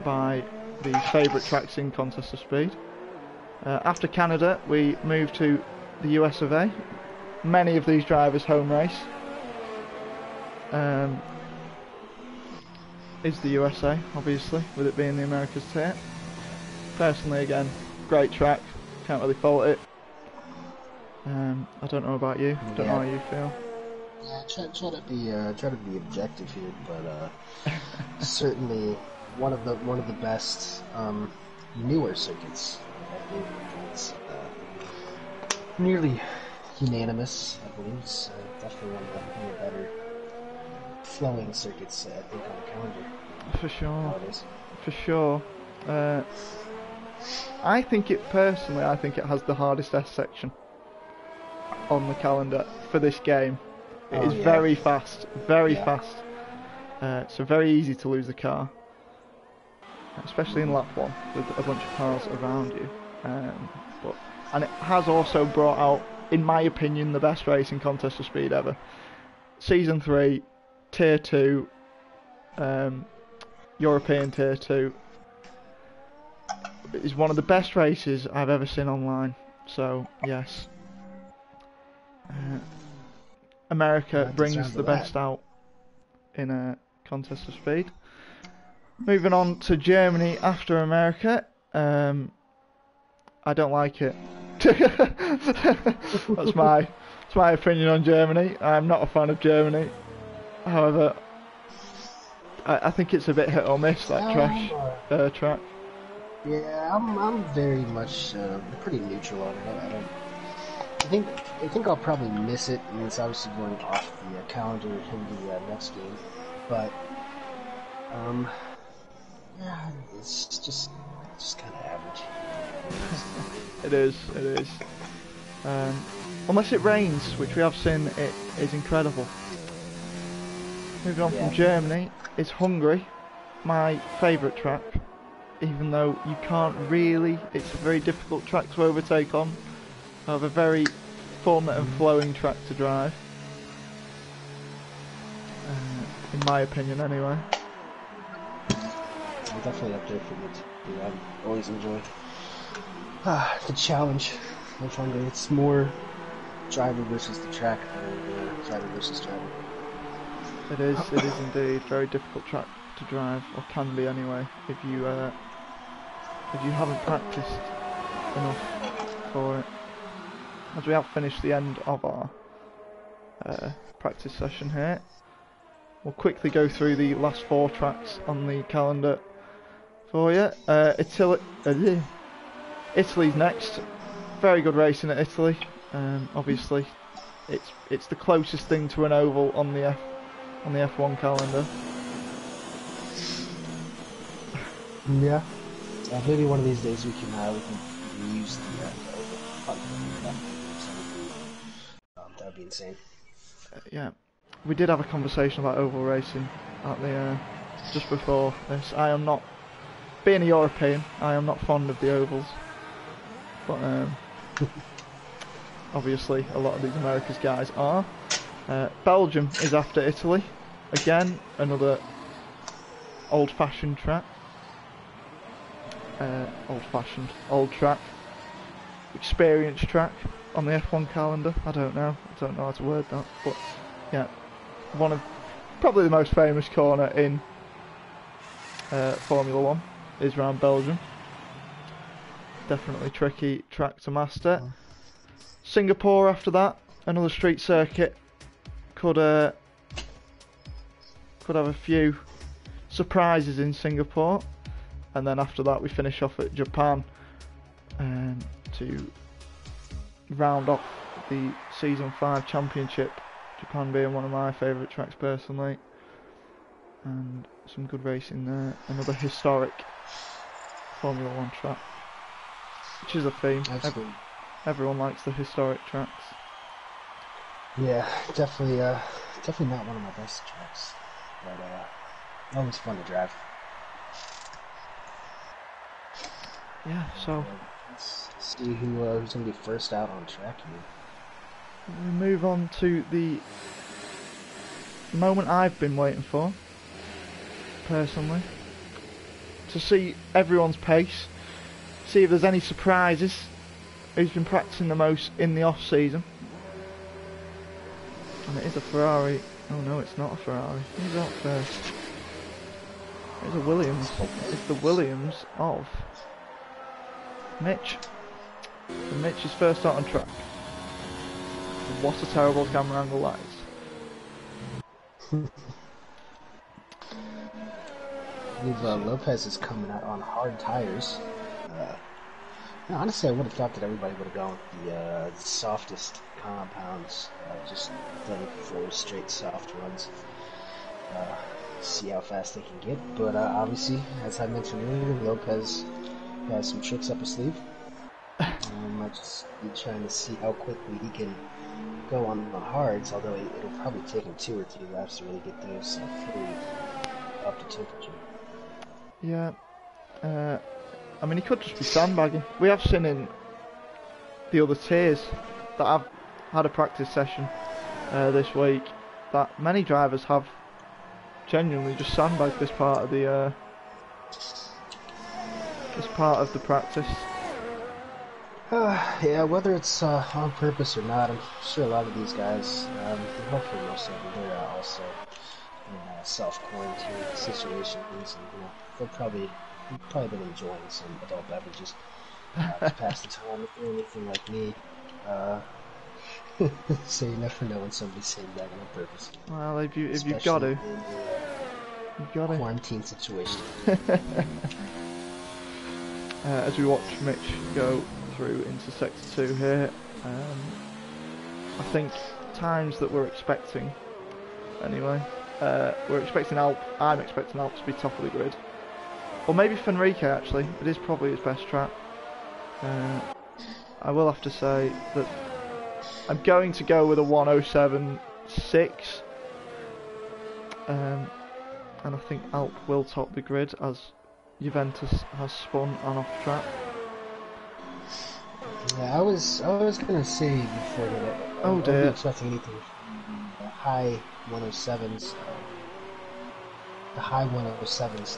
by the favourite tracks in Contest of Speed. After Canada, we move to the US of A. Many of these drivers' home race is the USA, obviously, with it being the America's tier. Personally, again, great track, can't really fault it. I don't know about you, don't know how you feel. Yeah, try to be objective here, but certainly one of the best newer circuits. I believe it's nearly unanimous. I believe it's definitely one of the better flowing circuits. I think on the calendar. For sure. Nowadays. For sure. I think it has the hardest S section on the calendar for this game. It is very fast, fast. So very easy to lose the car, especially in lap 1 with a bunch of cars around you. And it has also brought out, in my opinion, the best racing Contest of Speed ever. Season 3, Tier 2, European Tier 2. It is one of the best races I've ever seen online. So, yes. America brings the best out in a Contest of Speed. Moving on to Germany after America. I don't like it. That's It's my opinion on Germany. I'm not a fan of Germany. However, I think it's a bit hit or miss, that track. Yeah, I'm very much pretty neutral on it. I think I'll probably miss it, and it's obviously going off the calendar in the next game. But yeah, it's just kind of average. It is. Unless it rains, which we have seen, it is incredible. Moving on from Germany is Hungary, my favourite track. Even though you can't really, it's a very difficult track to overtake on. However, very fun and flowing track to drive. In my opinion, anyway. I'm definitely up there for me too. I've always enjoyed the challenge of Hungary. It's more driver versus the track than driver versus driver. It is indeed very difficult track to drive, or can be anyway, if you haven't practiced enough for it. As we have finished the end of our practice session here, we'll quickly go through the last 4 tracks on the calendar for you. Italy's next. Very good racing at Italy. Obviously, it's the closest thing to an oval on the F1 calendar. Yeah. Maybe one of these days we can use the that would be insane. Yeah, we did have a conversation about oval racing at the just before this. I am not, being a European, I am not fond of the ovals, but obviously a lot of these America's guys are. Belgium is after Italy. Again, another old-fashioned track. Old track. Experienced track on the F1 calendar. I don't know how to word that, but yeah, one of probably the most famous corner in Formula 1 is around Belgium. Definitely tricky track to master. Singapore after that, another street circuit. Could have a few surprises in Singapore, and then after that we finish off at Japan to round off the Season 5 Championship. Japan being one of my favourite tracks personally, and some good racing there. Another historic Formula 1 track, which is a theme. Everyone likes the historic tracks. Yeah, definitely not one of my best tracks, but always fun to drive. Yeah, so let's see who's gonna be first out on track here. We move on to the moment I've been waiting for, personally, to see everyone's pace, see if there's any surprises, who's been practicing the most in the off season. And it is a Ferrari. Oh no, it's not a Ferrari. Who's out first? It's a Williams. It's the Williams of Mitch. And Mitch is first out on track. What a terrible camera angle that is. I believe Lopez is coming out on hard tires. Honestly, I would have thought that everybody would have gone with the softest compounds, just done 4 straight soft runs. See how fast they can get. But obviously, as I mentioned earlier, Lopez has some tricks up his sleeve. Might just be trying to see how quickly he can go on the hards, although it'll probably take him 2 or 3 laps to really get those fully up to temperature. Yeah, I mean, he could just be sandbagging. We have seen in the other tiers that I've had a practice session this week that many drivers have genuinely just sandbagged this part of the practice. Yeah, whether it's on purpose or not, I'm sure a lot of these guys, and hopefully most of them, they're also in self-quarantine situations, and they've probably been enjoying some adult beverages to pass the time. If they're anything like me, So you never know when somebody's saying that on purpose. Well, if you've Especially got to, in you've got a to. quarantine situation. As we watch Mitch go through into Sector 2 here, I think times that we're expecting, anyway, we're expecting I'm expecting Alp to be top of the grid. Or maybe Fenrique actually, it is probably his best track. I will have to say that I'm going to go with a 107.6. And I think Alp will top the grid as Juventus has spun on off track. Yeah, I was gonna say before that I Oh won't be dear. expecting anything from the high 107s,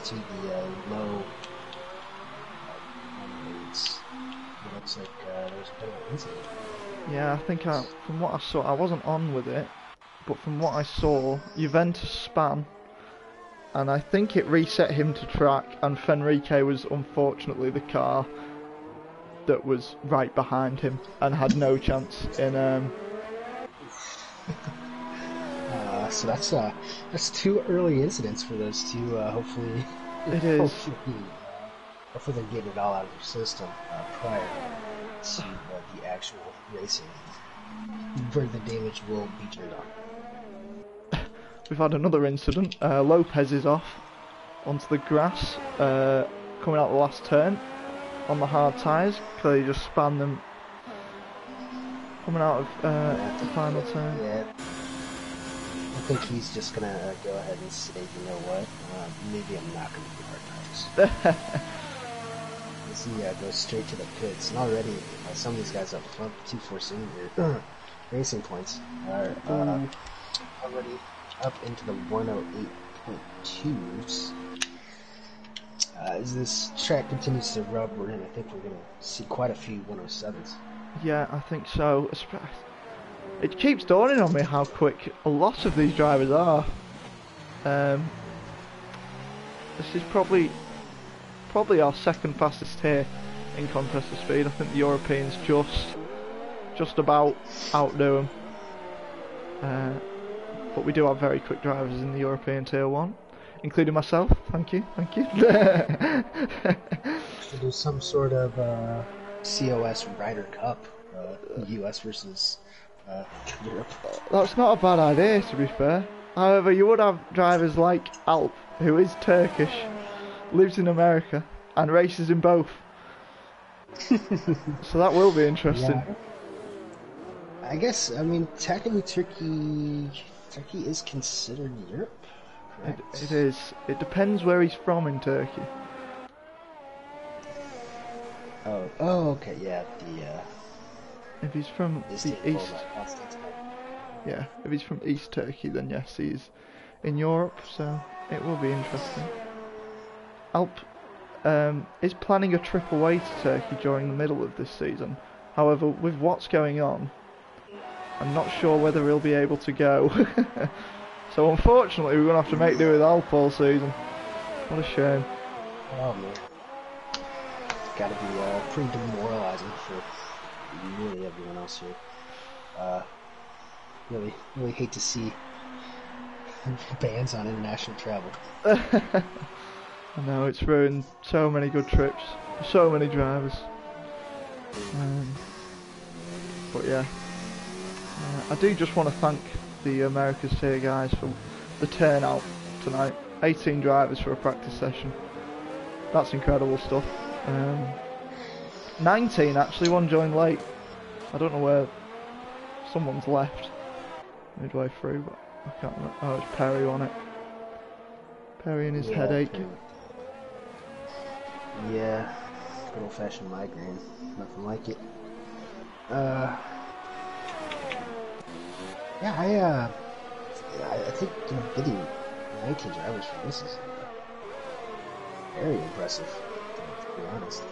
to the low 108s. It looks like there's a bit of an incident. Yeah, I think from what I saw, I wasn't on with it, but from what I saw, Juventus span, and I think it reset him to track, and Fenrique was unfortunately the car that was right behind him and had no chance in. So that's two early incidents for those two. Hopefully, It is. Hopefully they get it all out of their system prior to the actual racing, where the damage will be turned on. We've had another incident. Lopez is off onto the grass, coming out the last turn on the hard tyres. Clearly just spanned them coming out of the final turn. Yeah. I think he's just gonna go ahead and say, you know what, maybe I'm not gonna do hard tires. As he goes straight to the pits, and already some of these guys up front, 2-4 cylinder racing points are already up into the 108.2s. As this track continues to rub, I think we're gonna see quite a few 107s. Yeah, I think so. It keeps dawning on me how quick a lot of these drivers are. This is probably our second fastest here in contest of speed. I think the Europeans just about outdo them. But we do have very quick drivers in the European Tier 1, including myself. Thank you. There's some sort of COS Ryder Cup, US versus Europe. That's not a bad idea, to be fair. However, you would have drivers like Alp, who is Turkish, lives in America, and races in both. So that will be interesting. Yeah. I guess, technically Turkey is considered Europe, correct? It is. It depends where he's from in Turkey. Oh, okay, yeah, If he's from the east, yeah, if he's from East Turkey, then yes, he's in Europe, so it will be interesting. Alp is planning a trip away to Turkey during the middle of this season. However, with what's going on, I'm not sure whether he'll be able to go. So unfortunately, we're going to have to make do with Alp all season. What a shame. Oh man, it's got to be pretty demoralizing for really everyone else here. Really hate to see bans on international travel. I know, it's ruined so many good trips, so many drivers. But yeah, I do just want to thank the America's Tier guys for the turnout tonight. 18 drivers for a practice session. That's incredible stuff. 19 actually, one joined late. I don't know where someone's left midway through, but I can't remember. Oh, it's Perry on it. Perry and his headache. Yeah, good old-fashioned migraine. Nothing like it. Yeah, I think getting 19 drivers for this is very impressive, to be honest.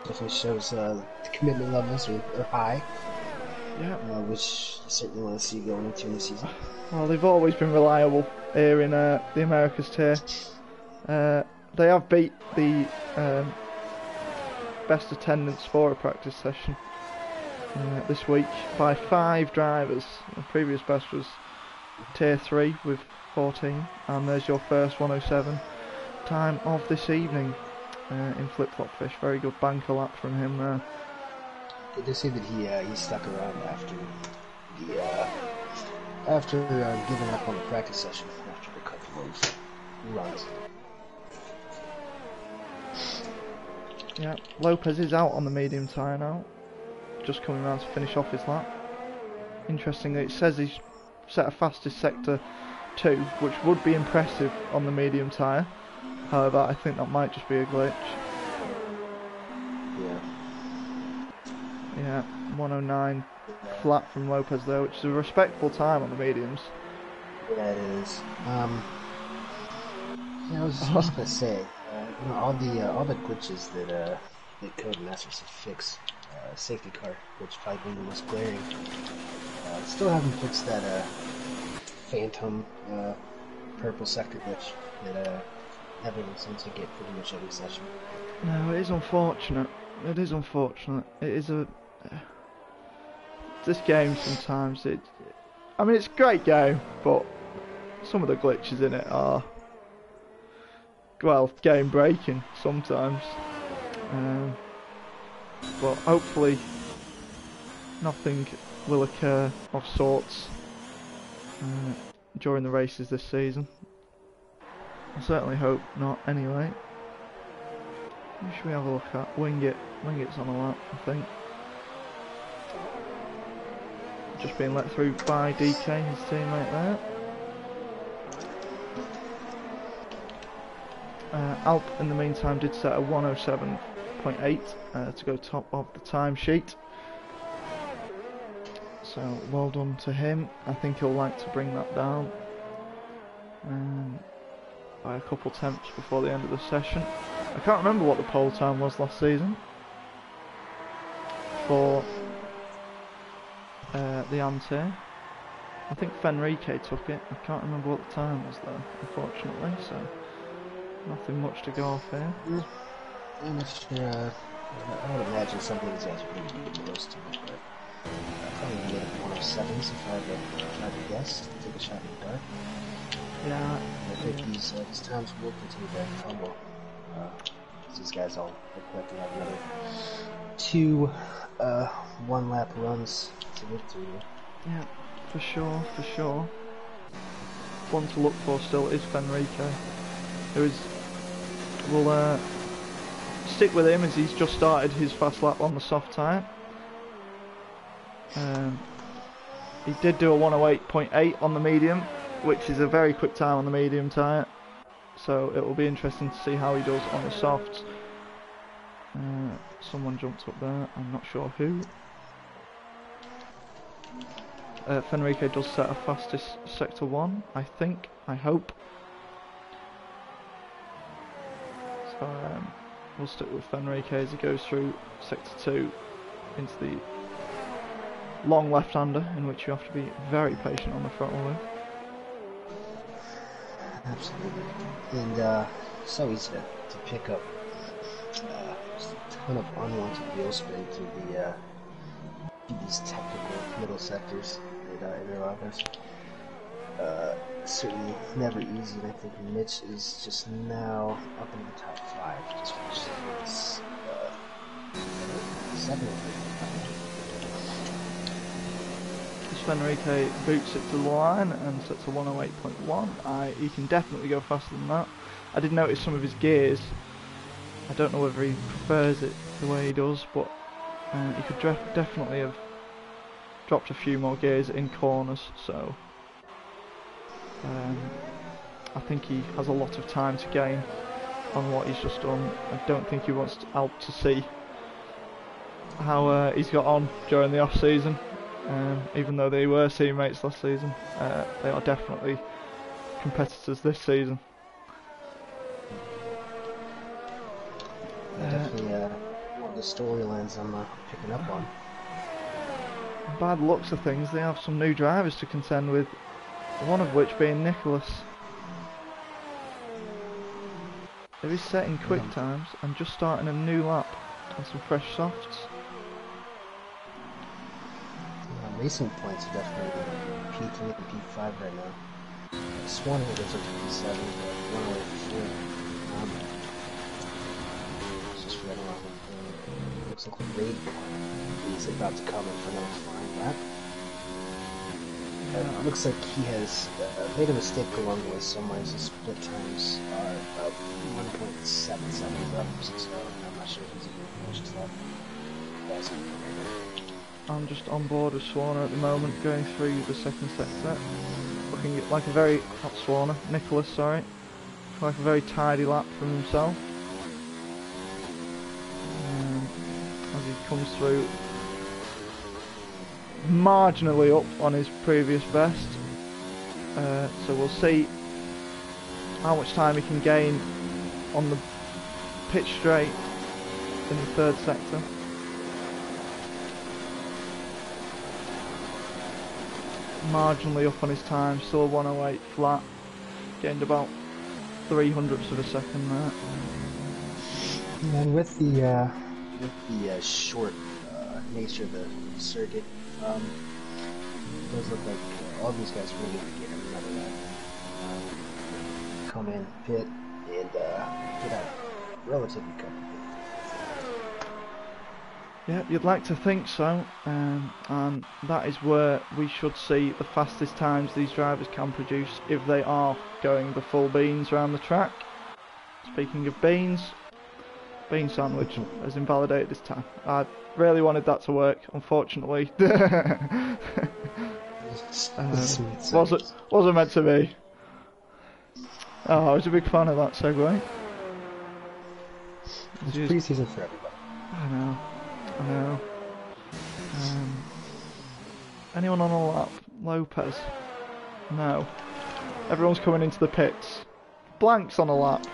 Definitely shows the commitment levels are high. Yeah. Which you certainly want to see going into the season. Well, they've always been reliable here in the America's Tier. They have beat the best attendance for a practice session this week by 5 drivers. The previous best was Tier 3 with 14, and there's your first 107 time of this evening in Flip-Flop Fish. Very good banker lap from him there. Good to see that he stuck around after giving up on the practice session after a couple of runs. Yeah, Lopez is out on the medium tyre now, just coming around to finish off his lap. Interestingly, it says he's set a fastest sector 2, which would be impressive on the medium tyre. However, I think that might just be a glitch. Yeah, 109 flat from Lopez there, which is a respectable time on the mediums. Yeah, it is. I was just gonna say, all the glitches that Codemasters have fixed, safety car glitch probably being the most glaring. Still haven't fixed that phantom purple sector glitch that everyone seems to get pretty much every session. No, it is unfortunate. It is unfortunate. It is a... This game sometimes, I mean, it's a great game, but some of the glitches in it are, well, game breaking sometimes. But hopefully nothing will occur of sorts during the races this season. I certainly hope not anyway. Who should we have a look at? Wingett's on a lap, I think. Just being let through by DK, his teammate there. Alp in the meantime did set a 107.8 to go top of the timesheet. So well done to him. I think he'll like to bring that down by a couple temps before the end of the session. I can't remember what the pole time was last season for the ante. I think Fenrique took it. I can't remember what the time was though, unfortunately, so nothing much to go off here. I'm not sure, I would imagine some of these guys are going to be close to it, but probably made it 107s if I had to guess, take a shot in the dark. Yeah. I think these times will continue to tumble. These guys all look like they have another 2 one-lap runs to victory. Yeah, for sure, for sure. One to look for still is Fenrique, who is... We'll stick with him as he's just started his fast lap on the soft tyre. He did do a 108.8 on the medium, which is a very quick time on the medium tyre. So it will be interesting to see how he does on the softs. Someone jumped up there, I'm not sure who. Fenrique does set a fastest sector 1, I think, I hope. So we'll stick with Fenrique as he goes through sector 2 into the long left-hander, in which you have to be very patient on the throttle with. Absolutely. And so easy to pick up just a ton of unwanted wheel spin to these technical middle sectors that interlopers. Certainly never easy, and I think Mitch is just now up in the top 5. Just finished second. Fenrique boots it to the line and sets a 108.1. He can definitely go faster than that. I did notice some of his gears. I don't know whether he prefers it the way he does, but he could definitely have dropped a few more gears in corners, so I think he has a lot of time to gain on what he's just done. I don't think he wants Alp to see how he's got on during the off-season. Even though they were teammates last season, they are definitely competitors this season. Definitely one of the storylines I'm picking up on. By the looks of things, they have some new drivers to contend with, one of which being Nicholas. He is setting quick times and just starting a new lap on some fresh softs. racing points are definitely P3 and P5 right now. Swan goes up to P7, but 104. Just right around the corner. Looks like the raid is about to come in for another flying lap. It looks like he has made a mistake along the way somewhere. His split times are about 1.77 reps, so I'm not sure if he's even finished his lap. I'm just on board with Swarner at the moment, going through the second sector. Looking like a very, not Swarner, Nicholas, sorry. Like a very tidy lap from himself. As he comes through marginally up on his previous best. So we'll see how much time he can gain on the pitch straight in the third sector. Marginally up on his time, still 108 flat, gained about 300ths of a second there. And with the short nature of the circuit, it does look like all these guys really need to get another lap. Come in, pit, and get out relatively comfortably. Yeah, you'd like to think so, and that is where we should see the fastest times these drivers can produce if they are going the full beans around the track. Speaking of beans, bean sandwich has invalidated this time. I really wanted that to work, unfortunately. Wasn't meant to be. Oh, I was a big fan of that segue. It's pre-season for everybody. I know. Anyone on a lap? Lopez? No. Everyone's coming into the pits. Blank's on a lap.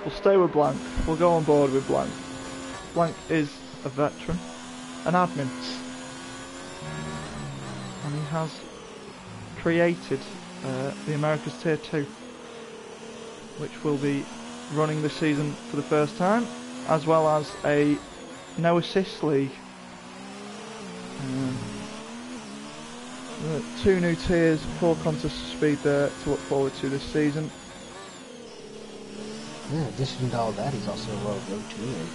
We'll stay with Blank. We'll go on board with Blank. Blank is a veteran, an admin, and he has created the Americas Tier 2, which will be running this season for the first time, as well as a no assist league. 2 new tiers, 4 contests of speed there to look forward to this season. Yeah, in addition to all that, he's also a road comedian.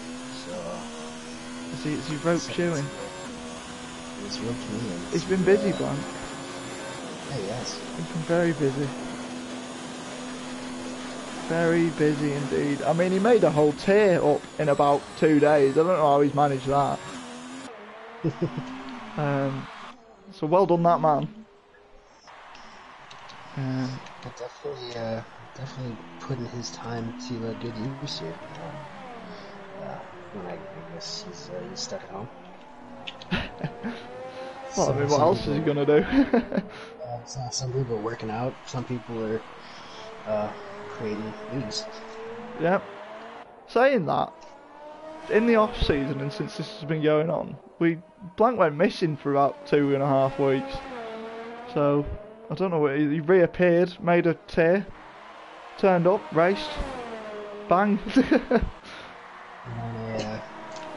So is he rope chewing? He's road comedian. He's been busy, Blank. Yeah, yes. He's been very busy. Very busy indeed. I mean, he made a whole tier up in about 2 days. I don't know how he's managed that. So well done, that man. Definitely putting his time to good use here. I guess he's stuck at home. Well, I mean, what else is he gonna do? Some people are working out. Some people are creating news. Yep. Saying that, in the off season and since this has been going on, Blank went missing for about 2.5 weeks. So I don't know. He reappeared, made a tier, turned up, raced, bang.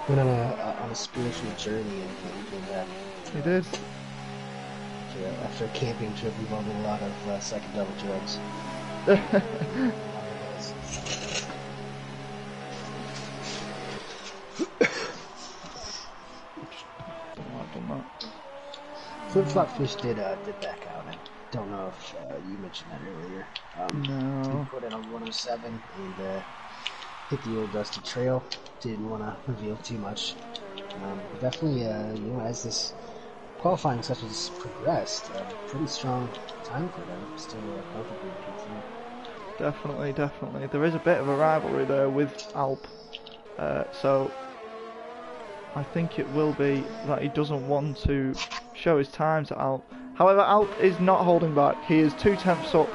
Went on a spiritual journey and came back. He did. After a camping trip involving a lot of psychedelic drugs. Flip-Flop Fish did back out. I don't know if you mentioned that earlier. No. He put in a 107 and hit the old dusty trail. Didn't want to reveal too much. Definitely, as this qualifying sessions progressed, pretty strong time for them. Still comfortably P3. Definitely. There is a bit of a rivalry there with Alp. So I think it will be that he doesn't want to show his times at Alp. However, Alp is not holding back. He is 2/10 up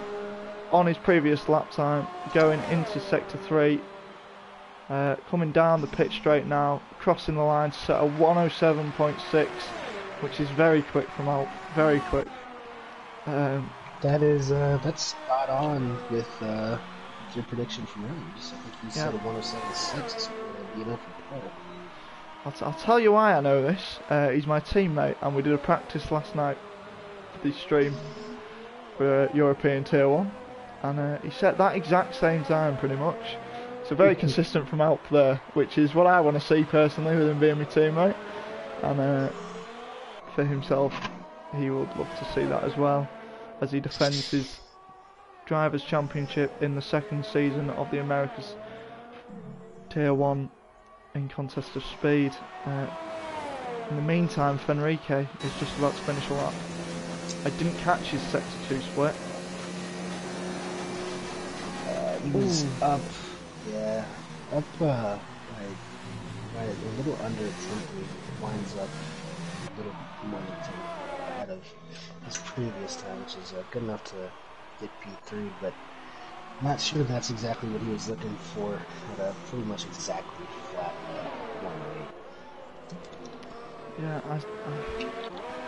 on his previous lap time, going into Sector 3. Coming down the pitch straight now, crossing the line to set a 107.6, which is very quick from Alp. Very quick. That's spot on with your prediction from earlier. I think you said a 107.6 is being up for the I'll tell you why I know this. He's my teammate, and we did a practice last night for the stream for European Tier 1, and he set that exact same time pretty much. So very consistent from Alp there, which is what I want to see personally with him being my teammate. And for himself, he would love to see that as well, as he defends his Drivers' Championship in the second season of the Americas Tier 1 in Contest of Speed. In the meantime, Fenrique is just about to finish a lap. I didn't catch his Sector 2 split. He was up, up by a little under a tenth. He winds up a little more than a tenth ahead of his previous time, which is good enough to get P3, but I'm not sure that's exactly what he was looking for at a pretty much exactly flat 108. Yeah,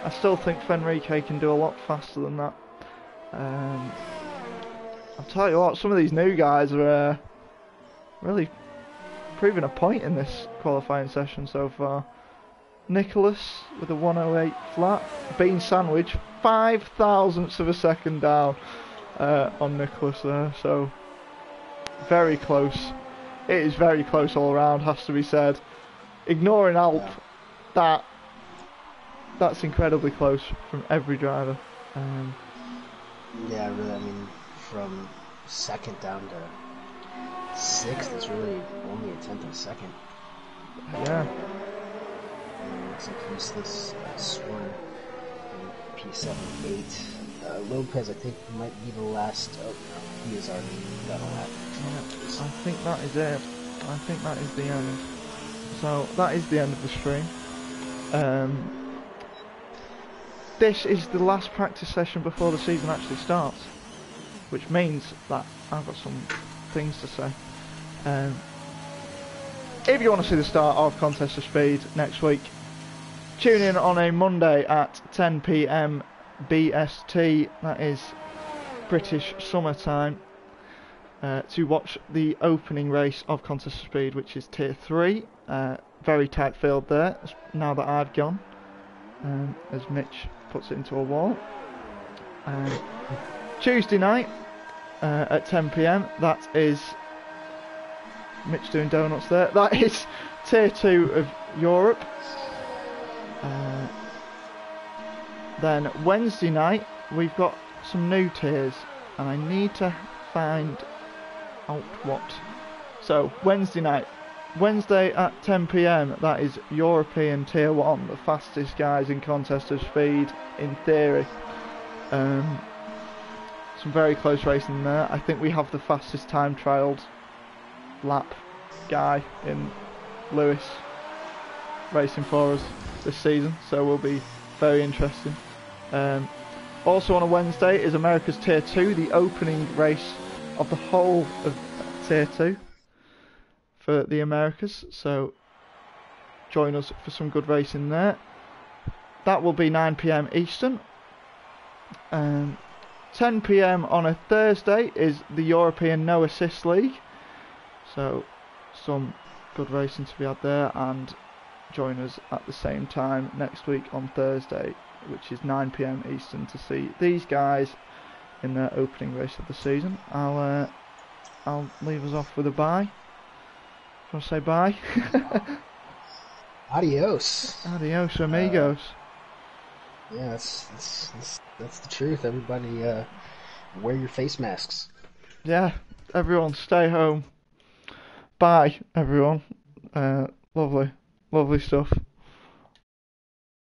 I still think Fenrique can do a lot faster than that. I'll tell you what, some of these new guys are really proving a point in this qualifying session so far. Nicholas with a 108 flat, being sandwich 5 thousandths of a second down on Nicholas there, so very close. It is very close all around, has to be said. Ignoring Alp, that's incredibly close from every driver. Yeah, really, I mean, from second down to sixth is really only a tenth of a second. Yeah. Looks like useless Swarn in P7, 8. Lopez, I think, might be the last. Oh, no, he is already done all that. Yeah, I think that is it. I think that is the end. So, that is the end of the stream. This is the last practice session before the season actually starts, which means that I've got some things to say. If you want to see the start of Contest of Speed next week, tune in on a Monday at 10 PM BST, that is British summer time, to watch the opening race of Contest of Speed, which is Tier 3. Very tight field there, now that I've gone, as Mitch puts it into a wall. Tuesday night at 10 PM, that is Mitch doing donuts there, that is Tier 2 of Europe. Then Wednesday night we've got some new tiers, and I need to find out what. So Wednesday night, Wednesday at 10 PM, that is European Tier 1, the fastest guys in Contest of Speed in theory. Some very close racing there. I think we have the fastest time trialled lap guy in Lewis racing for us this season, so will be very interesting. Also on a Wednesday is America's Tier 2, the opening race of the whole of Tier 2 for the Americas, so join us for some good racing there. That will be 9 PM Eastern. 10 PM on a Thursday is the European No Assist League, so some good racing to be had there, and join us at the same time next week on Thursday, which is 9 PM Eastern, to see these guys in their opening race of the season. I'll leave us off with a bye. Do you want to say bye? Adios. Adios, amigos. Yeah, that's the truth. Everybody, wear your face masks. Yeah, everyone stay home. Bye, everyone. Lovely stuff.